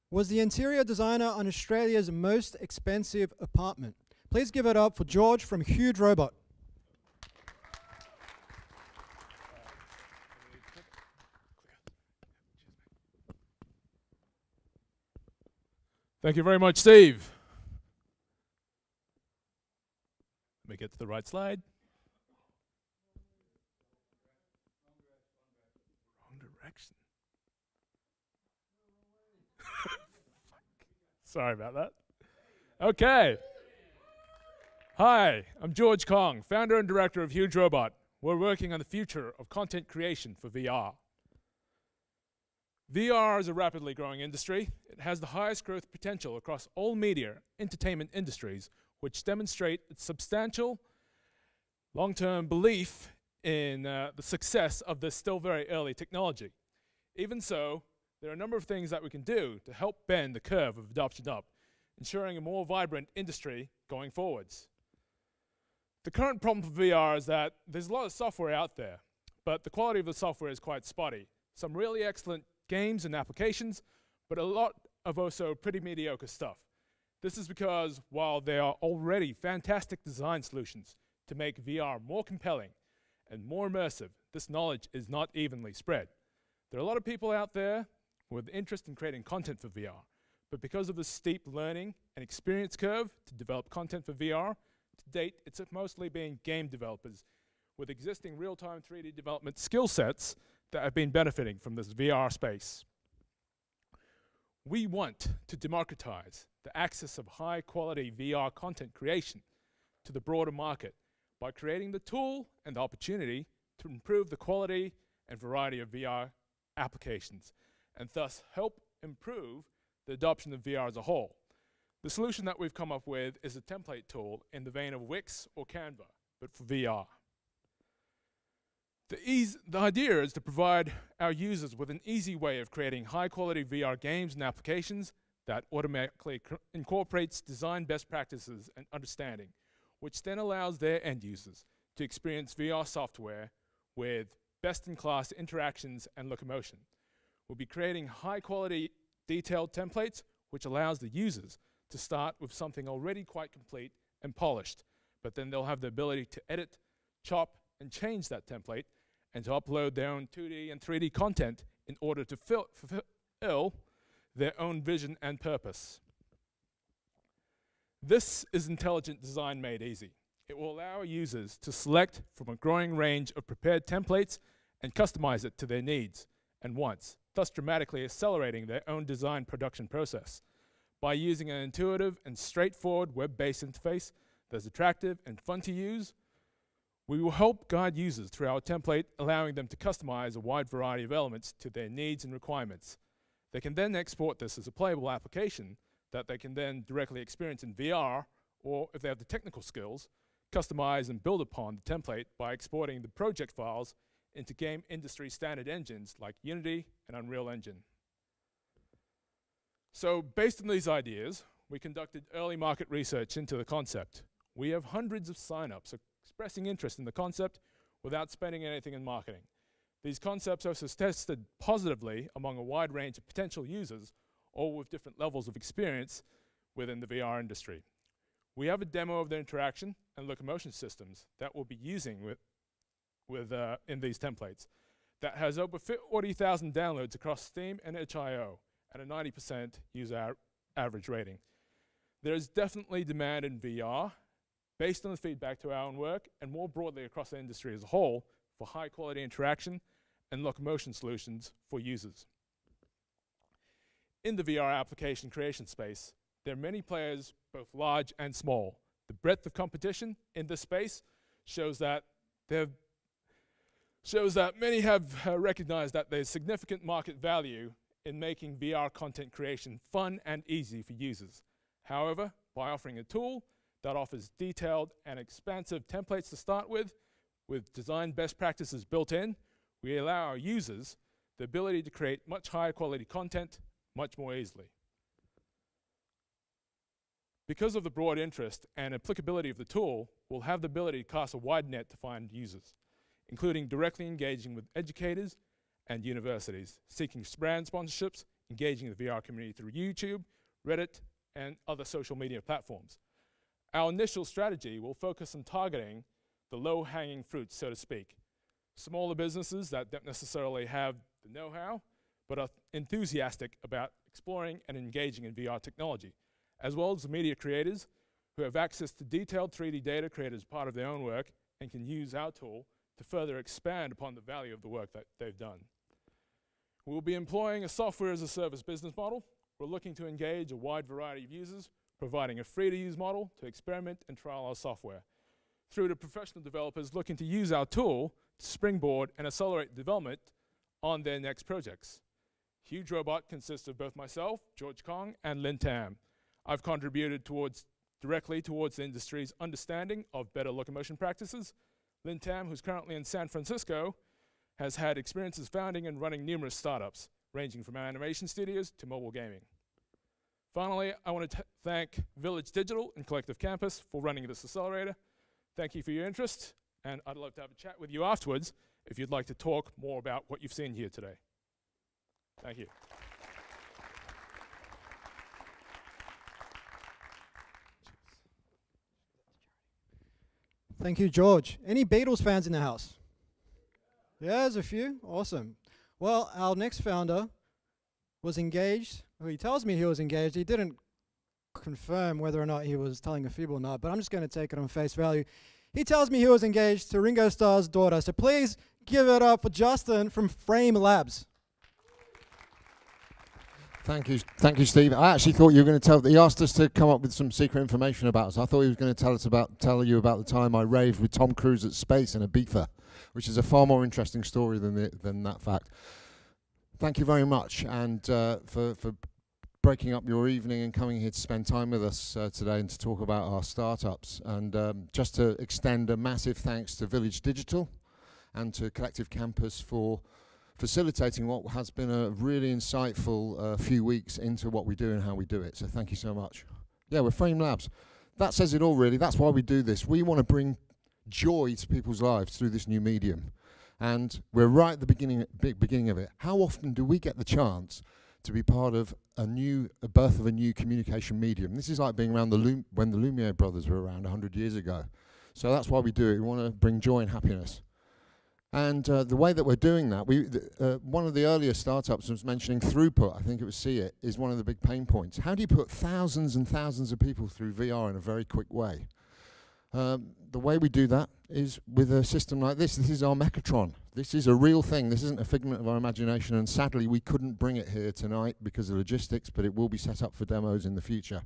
Speaker 1: was the interior designer on Australia's most expensive apartment. Please give it up for George from Huge Robot.
Speaker 9: Thank you very much, Steve. Let me get to the right slide. Wrong direction. Sorry about that. Okay. Hi, I'm George Kong, founder and director of Huge Robot. We're working on the future of content creation for VR. VR is a rapidly growing industry. It has the highest growth potential across all media, entertainment industries, which demonstrate its substantial long-term belief in the success of this still very early technology. Even so, there are a number of things that we can do to help bend the curve of adoption up, ensuring a more vibrant industry going forwards. The current problem for VR is that there's a lot of software out there, but the quality of the software is quite spotty. Some really excellent games and applications, but a lot of also pretty mediocre stuff. This is because while there are already fantastic design solutions to make VR more compelling and more immersive, this knowledge is not evenly spread. There are a lot of people out there with interest in creating content for VR, but because of the steep learning and experience curve to develop content for VR, to date it's mostly been game developers with existing real-time 3D development skill sets that have been benefiting from this VR space. We want to democratize the access of high-quality VR content creation to the broader market by creating the tool and the opportunity to improve the quality and variety of VR applications, and thus help improve the adoption of VR as a whole. The solution that we've come up with is a template tool in the vein of Wix or Canva, but for VR. The idea is to provide our users with an easy way of creating high-quality VR games and applications that automatically incorporates design best practices and understanding, which then allows their end users to experience VR software with best-in-class interactions and locomotion. We'll be creating high-quality, detailed templates, which allows the users to start with something already quite complete and polished, but then they'll have the ability to edit, chop, and change that template, and to upload their own 2D and 3D content in order to fulfill their own vision and purpose. This is intelligent design made easy. It will allow users to select from a growing range of prepared templates and customize it to their needs and wants, thus dramatically accelerating their own design production process. By using an intuitive and straightforward web-based interface that's attractive and fun to use, we will help guide users through our template, allowing them to customize a wide variety of elements to their needs and requirements. They can then export this as a playable application that they can then directly experience in VR, or if they have the technical skills, customize and build upon the template by exporting the project files into game industry standard engines like Unity and Unreal Engine. So based on these ideas, we conducted early market research into the concept. We have hundreds of sign-ups expressing interest in the concept without spending anything in marketing. These concepts are tested positively among a wide range of potential users, all with different levels of experience within the VR industry. We have a demo of the interaction and locomotion systems that we'll be using in these templates that has over 40,000 downloads across Steam and itch.io and a 90% user average rating. There is definitely demand in VR, based on the feedback to our own work, and more broadly across the industry as a whole, for high-quality interaction and locomotion solutions for users. In the VR application creation space, there are many players, both large and small. The breadth of competition in this space shows that many have recognized that there's significant market value in making VR content creation fun and easy for users. However, by offering a tool that offers detailed and expansive templates to start with design best practices built in, we allow our users the ability to create much higher quality content much more easily. Because of the broad interest and applicability of the tool, we'll have the ability to cast a wide net to find users, including directly engaging with educators and universities, seeking brand sponsorships, engaging the VR community through YouTube, Reddit, and other social media platforms. Our initial strategy will focus on targeting the low-hanging fruit, so to speak. Smaller businesses that don't necessarily have the know-how, but are enthusiastic about exploring and engaging in VR technology, as well as the media creators who have access to detailed 3D data created as part of their own work and can use our tool to further expand upon the value of the work that they've done. We'll be employing a software-as-a-service business model. We're looking to engage a wide variety of users, providing a free-to-use model to experiment and trial our software, through to professional developers looking to use our tool to springboard and accelerate development on their next projects. Huge Robot consists of both myself, George Kong, and Lin Tam. I've contributed directly towards the industry's understanding of better locomotion practices. Lin Tam, who's currently in San Francisco, has had experiences founding and running numerous startups, ranging from animation studios to mobile gaming. Finally, I want to thank Village Digital and Collective Campus for running this accelerator. Thank you for your interest, and I'd love to have a chat with you afterwards if you'd like to talk more about what you've seen here today. Thank you.
Speaker 1: Thank you, George. Any Beatles fans in the house? Yeah, there's a few. Awesome. Well, our next founder was engaged. Well, he tells me he was engaged. He didn't confirm whether or not he was telling a fib or not, but I'm just going to take it on face value. He tells me he was engaged to Ringo Starr's daughter. So please give it up for Justin from Frame Labs.
Speaker 10: Thank you, Steve. I actually thought you were going to tell. He asked us to come up with some secret information about us. I thought he was going to tell you about the time I raved with Tom Cruise at space in Ibiza, which is a far more interesting story than that fact. Thank you very much, and for breaking up your evening and coming here to spend time with us today and to talk about our startups. And just to extend a massive thanks to Village Digital and to Collective Campus for facilitating what has been a really insightful few weeks into what we do and how we do it. So thank you so much. Yeah, we're Frame Labs. That says it all, really. That's why we do this. We want to bring joy to people's lives through this new medium. And we're right at the beginning of it. How often do we get the chance to be part of a birth of a new communication medium? This is like being around when the Lumiere brothers were around 100 years ago. So that's why we do it. We want to bring joy and happiness. And the way that we're doing that, one of the earlier startups was mentioning throughput. I think it was See It, is one of the big pain points. How do you put thousands and thousands of people through VR in a very quick way? The way we do that is with a system like this. This is our Mechatron. This is a real thing. This isn't a figment of our imagination, and sadly we couldn't bring it here tonight because of logistics, but it will be set up for demos in the future.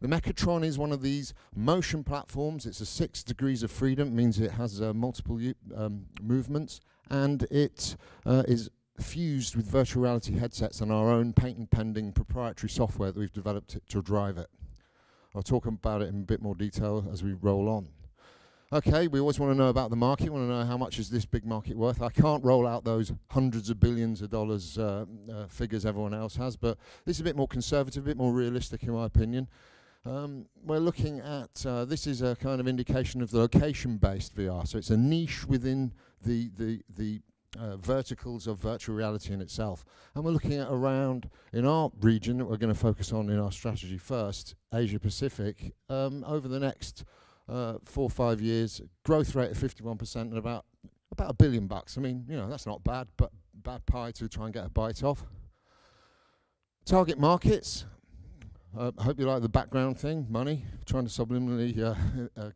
Speaker 10: The Mechatron is one of these motion platforms. It's a 6 degrees of freedom, means it has multiple movements, and it is fused with virtual reality headsets and our own patent-pending proprietary software that we've developed to drive it. I'll talk about it in a bit more detail as we roll on. Okay, we always want to know about the market. We want to know how much is this big market worth. I can't roll out those hundreds of billions of dollars figures everyone else has, but this is a bit more conservative, a bit more realistic in my opinion. We're looking at, this is a kind of indication of the location-based VR. So it's a niche within the verticals of virtual reality in itself. And we're looking at around, in our region that we're going to focus on in our strategy first, Asia Pacific, over the next 4 or 5 years, growth rate of 51% and about $1 billion. I mean, you know, that's not bad, but bad pie to try and get a bite of. Target markets. I hope you like the background thing, money, trying to subliminally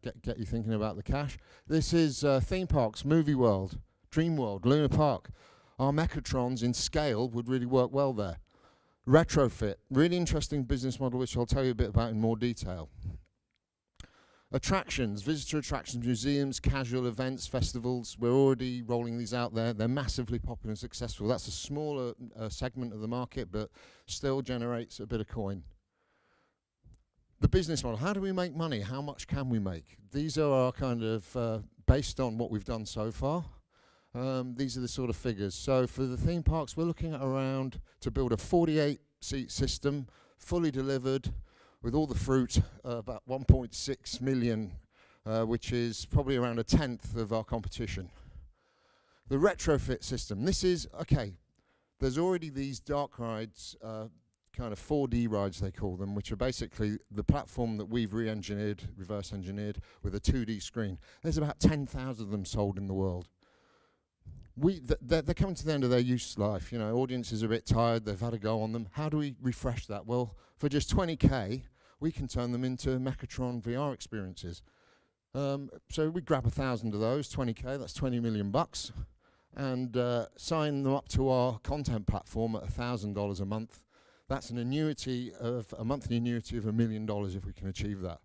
Speaker 10: get you thinking about the cash. This is theme parks, Movie World, Dream World, Luna Park. Our Mechatrons in scale would really work well there. Retrofit, really interesting business model which I'll tell you a bit about in more detail. Attractions, visitor attractions, museums, casual events, festivals. We're already rolling these out there. They're massively popular and successful. That's a smaller segment of the market, but still generates a bit of coin. The business model, how do we make money? How much can we make? These are our kind of, based on what we've done so far, these are the sort of figures. So for the theme parks, we're looking at around, to build a 48-seat system, fully delivered, with all the fruit, about 1.6 million, which is probably around a tenth of our competition. The retrofit system, this is, okay, there's already these dark rides, kind of 4D rides they call them, which are basically the platform that we've re-engineered, reverse engineered, with a 2D screen. There's about 10,000 of them sold in the world. They're coming to the end of their use life. You know, audiences are a bit tired, they've had a go on them. How do we refresh that? Well, for just 20K, we can turn them into Mechatron VR experiences. So we grab 1,000 of those, 20K, that's 20 million bucks, and sign them up to our content platform at $1,000 a month. That's an annuity of, a monthly annuity of $1 million if we can achieve that.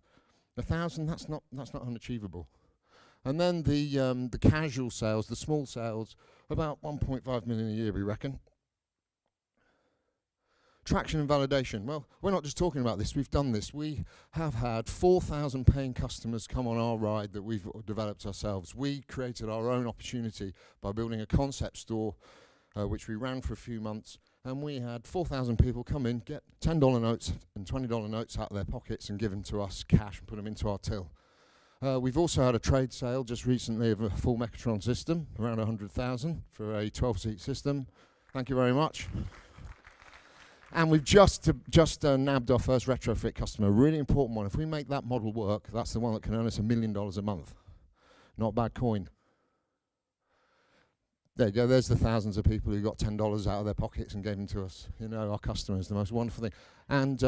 Speaker 10: 1,000, that's not unachievable. And then the casual sales, the small sales, about 1.5 million a year, we reckon. Traction and validation. Well, we're not just talking about this, we've done this. We have had 4,000 paying customers come on our ride that we've developed ourselves. We created our own opportunity by building a concept store, which we ran for a few months, and we had 4,000 people come in, get $10 notes and $20 notes out of their pockets and give them to us cash and put them into our till. We've also had a trade sale just recently of a full Mechatron system, around 100,000 for a 12-seat system. Thank you very much. And we've just nabbed our first retrofit customer, a really important one. If we make that model work, that's the one that can earn us $1 million a month. Not bad coin. There you go, there's the thousands of people who got $10 out of their pockets and gave them to us. You know, our customers, the most wonderful thing. And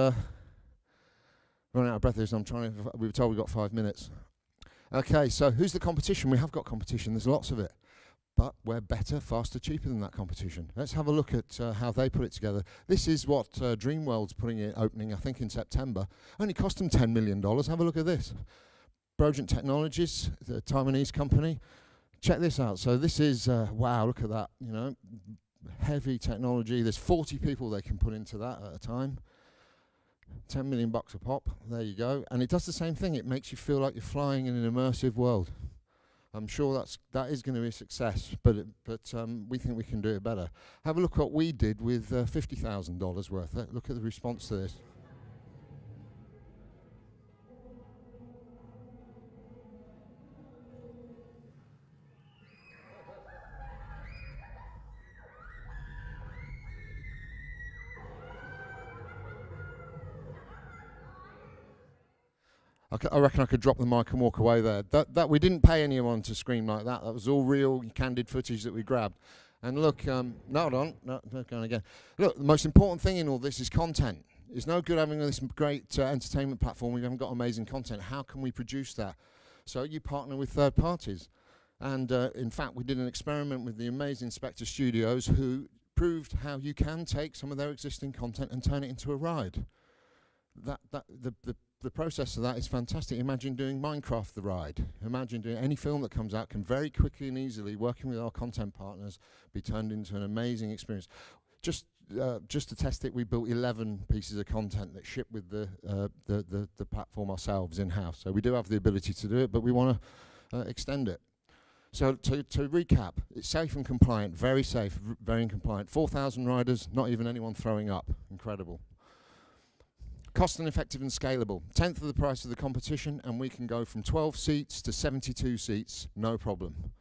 Speaker 10: running out of breath, we were told we got 5 minutes. Okay, so who's the competition? We have got competition, there's lots of it. But we're better, faster, cheaper than that competition. Let's have a look at how they put it together. This is what Dreamworld's opening, I think, in September. Only cost them $10 million. Have a look at this. Brogent Technologies, the Taiwanese company. Check this out. So this is, wow, look at that. You know, heavy technology. There's 40 people they can put into that at a time. 10 million bucks a pop. There you go. And it does the same thing. It makes you feel like you're flying in an immersive world. I'm sure that is going to be a success, but we think we can do it better. Have a look at what we did with $50,000 worth. Look at the response to this. I reckon I could drop the mic and walk away there. That we didn't pay anyone to scream like that. That was all real, candid footage that we grabbed. And look, no, hold on, no, going again. Look, the most important thing in all this is content. It's no good having this great entertainment platform. We haven't got amazing content. How can we produce that? So you partner with third parties. And in fact, we did an experiment with the amazing Spectre Studios, who proved how you can take some of their existing content and turn it into a ride. The process of that is fantastic. Imagine doing Minecraft the ride. Imagine doing any film that comes out can very quickly and easily, working with our content partners, be turned into an amazing experience. Just to test it, we built 11 pieces of content that ship with the platform ourselves in-house. So we do have the ability to do it, but we want to extend it. So to recap, it's safe and compliant, very safe, very compliant. 4,000 riders, not even anyone throwing up. Incredible. Cost and effective and scalable. 1/10 of the price of the competition, and we can go from 12 seats to 72 seats, no problem.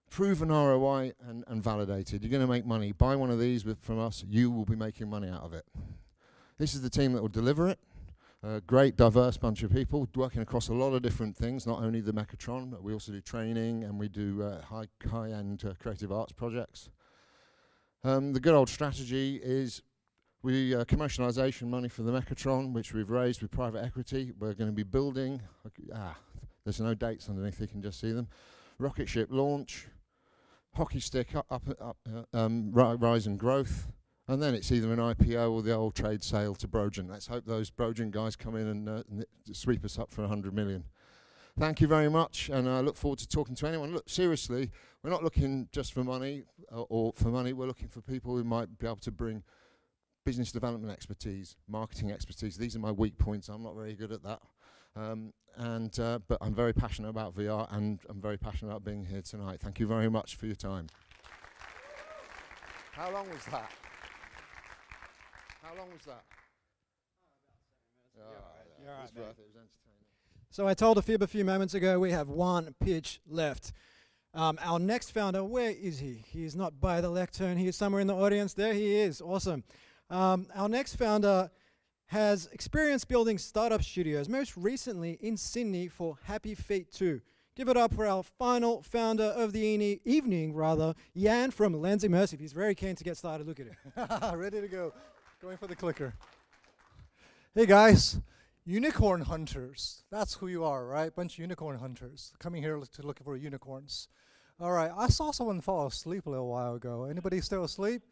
Speaker 10: Proven ROI and validated. You're going to make money. Buy one of these from us, you will be making money out of it. This is the team that will deliver it. A great, diverse bunch of people working across a lot of different things, not only the Mechatron, but we also do training and we do high-end creative arts projects. The good old strategy is We commercialization money for the Mechatron, which we've raised with private equity. We're going to be building. There's no dates underneath. You can just see them. Rocket ship launch, hockey stick rise and growth, and then it's either an IPO or the old trade sale to Brogen. Let's hope those Brogen guys come in and sweep us up for 100 million. Thank you very much, and I look forward to talking to anyone. Look, seriously, we're not looking just for money or for money. We're looking for people who might be able to bring business development expertise, marketing expertise. These are my weak points. I'm not very good at that. But I'm very passionate about VR, and I'm very passionate about being here tonight. Thank you very much for your time. How long was that? How long was that? It was worth it. It was entertaining.
Speaker 1: So I told Afib a few moments ago we have one pitch left. Our next founder, where is he? He's not by the lectern. He's somewhere in the audience. There he is. Awesome. Our next founder has experience building startup studios, most recently in Sydney for Happy Feet 2. Give it up for our final founder of the evening, Jan from Lens Immersive. He's very keen to get started. Look at him. Ready to go. Going for the clicker.
Speaker 11: Hey guys, unicorn hunters. That's who you are, right? Bunch of unicorn hunters coming here to look for unicorns. All right, I saw someone fall asleep a little while ago. Anybody still asleep?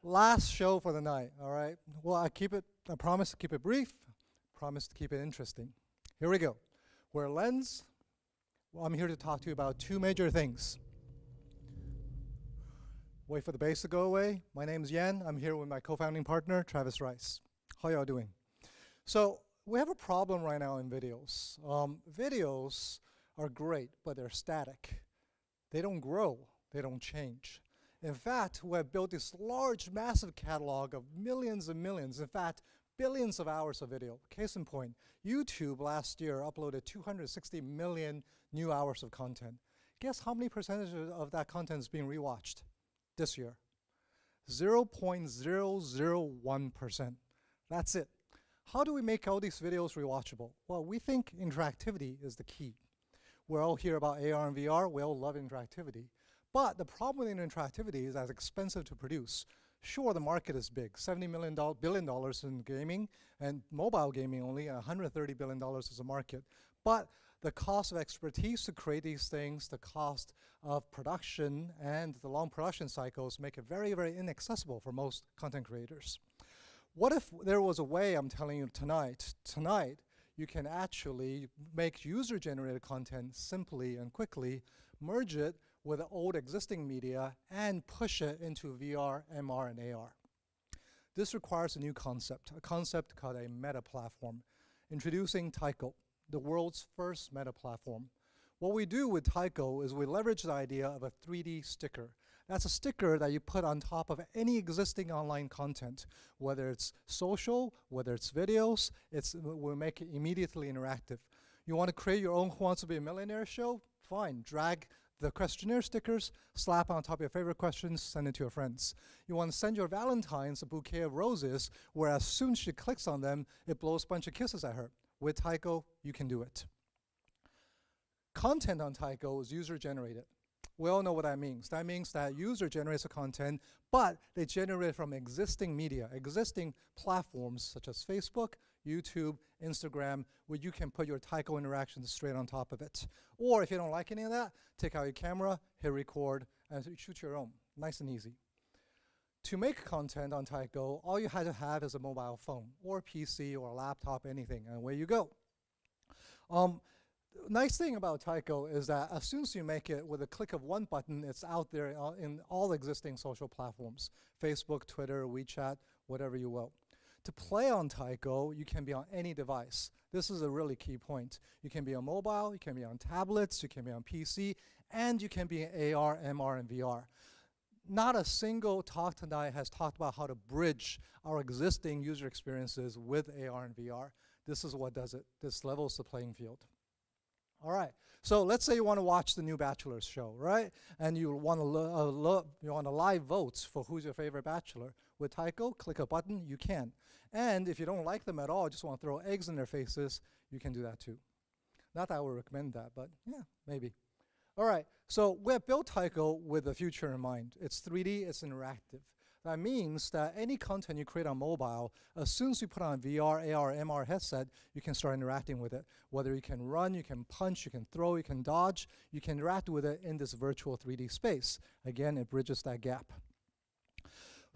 Speaker 11: Last show for the night, all right? Well, I promise to keep it brief, promise to keep it interesting. Here we go. We're Lens. Well, I'm here to talk to you about two major things. Wait for the bass to go away. My name is Yan. I'm here with my co-founding partner, Travis Rice. How y'all doing? So we have a problem right now in videos. Videos are great, but they're static. They don't grow. They don't change. In fact, we have built this large, massive catalog of millions and millions, in fact, billions of hours of video. Case in point, YouTube last year uploaded 260 million new hours of content. Guess how many percentage of that content is being rewatched this year? 0.001%. That's it. How do we make all these videos rewatchable? Well, we think interactivity is the key. We all hear about AR and VR. We all love interactivity. But the problem with interactivity is that it's expensive to produce. Sure, the market is big, $70 billion in gaming, and mobile gaming only, $130 billion is a market. But the cost of expertise to create these things, the cost of production, and the long production cycles make it very, very inaccessible for most content creators. What if there was a way, I'm telling you tonight, you can actually make user-generated content simply and quickly, merge it with old existing media, and push it into VR, MR, and AR. This requires a new concept, a concept called a meta platform. Introducing Tycho, the world's first meta platform. What we do with Tycho is we leverage the idea of a 3D sticker. That's a sticker that you put on top of any existing online content, whether it's social, whether it's videos, we'll make it immediately interactive. You want to create your own Who Wants to Be a Millionaire show? Fine, drag the questionnaire stickers, slap on top of your favorite questions, send it to your friends. You want to send your Valentine's a bouquet of roses, where as soon as she clicks on them, it blows a bunch of kisses at her. With Tycho, you can do it. Content on Tycho is user-generated. We all know what that means. That means that user generates the content, but they generate from existing media, existing platforms such as Facebook, YouTube, Instagram, where you can put your Tycho interactions straight on top of it. Or if you don't like any of that, take out your camera, hit record, and shoot your own. Nice and easy. To make content on Tycho, all you had to have is a mobile phone, or a PC, or a laptop, anything, and away you go. Nice thing about Tycho is that as soon as you make it with a click of one button, it's out there in all existing social platforms, Facebook, Twitter, WeChat, whatever you will. To play on Tycho, you can be on any device. This is a really key point. You can be on mobile, you can be on tablets, you can be on PC, and you can be in AR, MR, and VR. Not a single talk tonight has talked about how to bridge our existing user experiences with AR and VR. This is what does it. This levels the playing field. All right, so let's say you want to watch the new Bachelor's show, right? And you want to live votes for who's your favorite Bachelor. With Tycho, click a button, you can. And if you don't like them at all, just want to throw eggs in their faces, you can do that too. Not that I would recommend that, but yeah, maybe. All right, so we have built Tycho with the future in mind. It's 3D, it's interactive. That means that any content you create on mobile, as soon as you put on a VR, AR, MR headset, you can start interacting with it. Whether you can run, you can punch, you can throw, you can dodge, you can interact with it in this virtual 3D space. Again, it bridges that gap.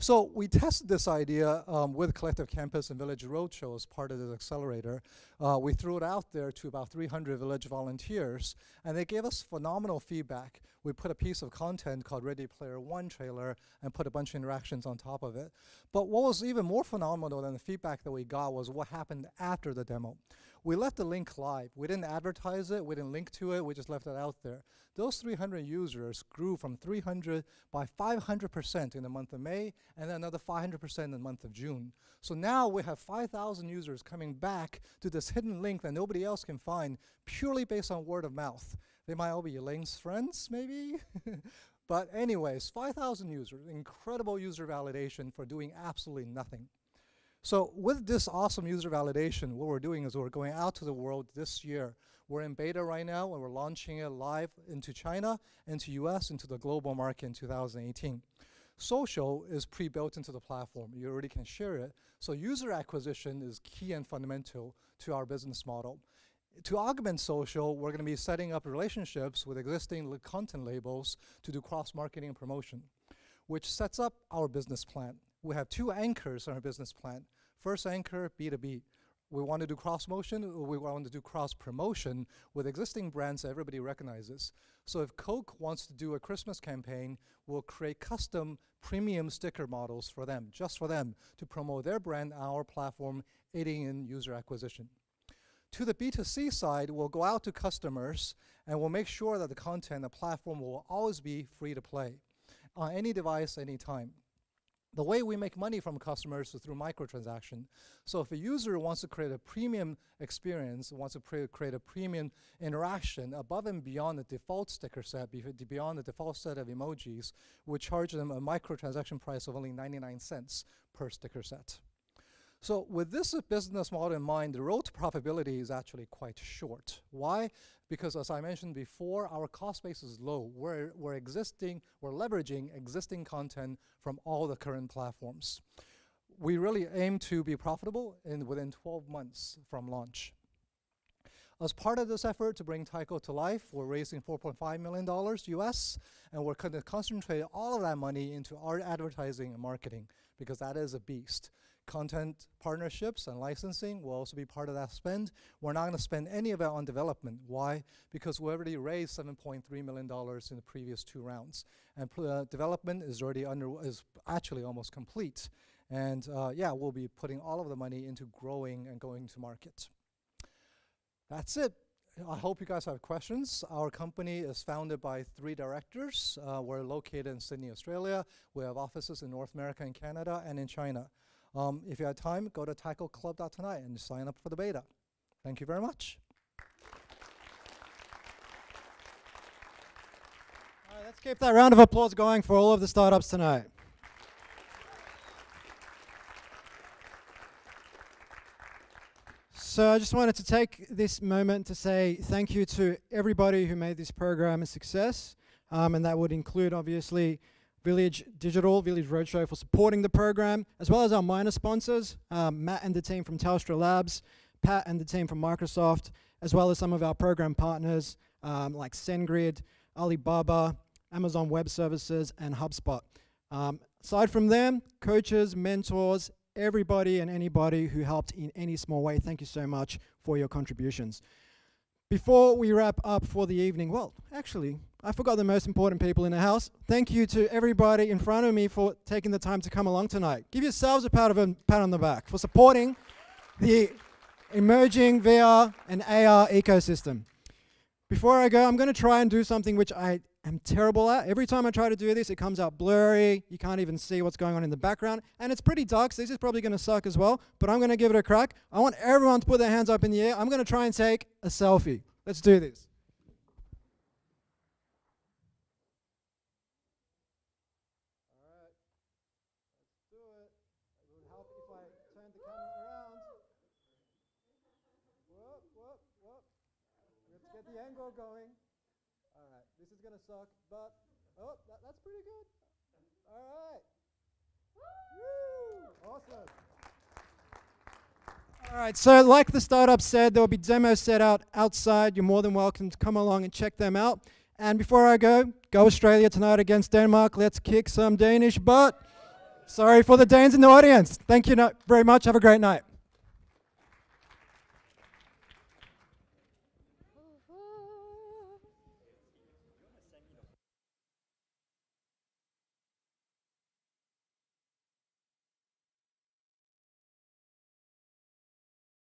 Speaker 11: So we tested this idea with Collective Campus and Village Roadshow as part of this accelerator. We threw it out there to about 300 Village volunteers, and they gave us phenomenal feedback. We put a piece of content called Ready Player One trailer and put a bunch of interactions on top of it. But what was even more phenomenal than the feedback that we got was what happened after the demo. We left the link live. We didn't advertise it. We didn't link to it. We just left it out there. Those 300 users grew from 300 by 500% in the month of May, and then another 500% in the month of June. So now we have 5,000 users coming back to this hidden link that nobody else can find, purely based on word of mouth. They might all be Elaine's friends, maybe? But anyways, 5,000 users, incredible user validation for doing absolutely nothing. So with this awesome user validation, what we're doing is we're going out to the world this year. We're in beta right now, and we're launching it live into China, into US, into the global market in 2018. Social is pre-built into the platform. You already can share it. So user acquisition is key and fundamental to our business model. To augment social, we're going to be setting up relationships with existing content labels to do cross-marketing and promotion, which sets up our business plan. We have two anchors on our business plan. First anchor, B2B. We want to do cross-motion, we want to do cross-promotion with existing brands that everybody recognizes. So if Coke wants to do a Christmas campaign, we'll create custom premium sticker models for them, just for them, to promote their brand on our platform, aiding in user acquisition. To the B2C side, we'll go out to customers, and we'll make sure that the content, the platform will always be free to play on any device, anytime. The way we make money from customers is through microtransaction. So if a user wants to create a premium experience, wants to create a premium interaction above and beyond the default sticker set, beyond the default set of emojis, we charge them a microtransaction price of only 99 cents per sticker set. So with this business model in mind, the road to profitability is actually quite short. Why? Because as I mentioned before, our cost base is low. We're leveraging existing content from all the current platforms. We really aim to be profitable within 12 months from launch. As part of this effort to bring Tycho to life, we're raising $4.5 million US, and we're going to concentrate all of that money into our advertising and marketing, because that is a beast. Content partnerships and licensing will also be part of that spend. We're not going to spend any of it on development. Why? Because we already raised $7.3 million in the previous 2 rounds. And development is actually almost complete. And yeah, we'll be putting all of the money into growing and going to market. That's it. I hope you guys have questions. Our company is founded by 3 directors. We're located in Sydney, Australia. We have offices in North America and Canada and in China. If you have time, go to tychoclub.tonight and sign up for the beta. Thank you very much.
Speaker 1: All right, let's keep that round of applause going for all of the startups tonight. So I just wanted to take this moment to say thank you to everybody who made this program a success, and that would include, obviously, Village Digital, Village Roadshow for supporting the program, as well as our minor sponsors, Matt and the team from Telstra Labs, Pat and the team from Microsoft, as well as some of our program partners like SendGrid, Alibaba, Amazon Web Services, and HubSpot. Aside from them, coaches, mentors, everybody and anybody who helped in any small way, thank you so much for your contributions. Before we wrap up for the evening, well, actually, I forgot the most important people in the house. Thank you to everybody in front of me for taking the time to come along tonight. Give yourselves a pat on the back for supporting the emerging VR and AR ecosystem. Before I go, I'm going to try and do something which I am terrible at. Every time I try to do this, it comes out blurry. You can't even see what's going on in the background. And it's pretty dark, so this is probably going to suck as well. But I'm going to give it a crack. I want everyone to put their hands up in the air. I'm going to try and take a selfie. Let's do this. All right. Let's do it. It would help if I turn the camera around. Whoop, whoop, whoop. Let's get the angle going. All right, this is going to suck, but, oh, that's pretty good. All right. All right, so like the startup said, there will be demos set out outside. You're more than welcome to come along and check them out. And before I go Australia tonight against Denmark. Let's kick some Danish butt. Sorry for the Danes in the audience. Thank you very much. Have a great night.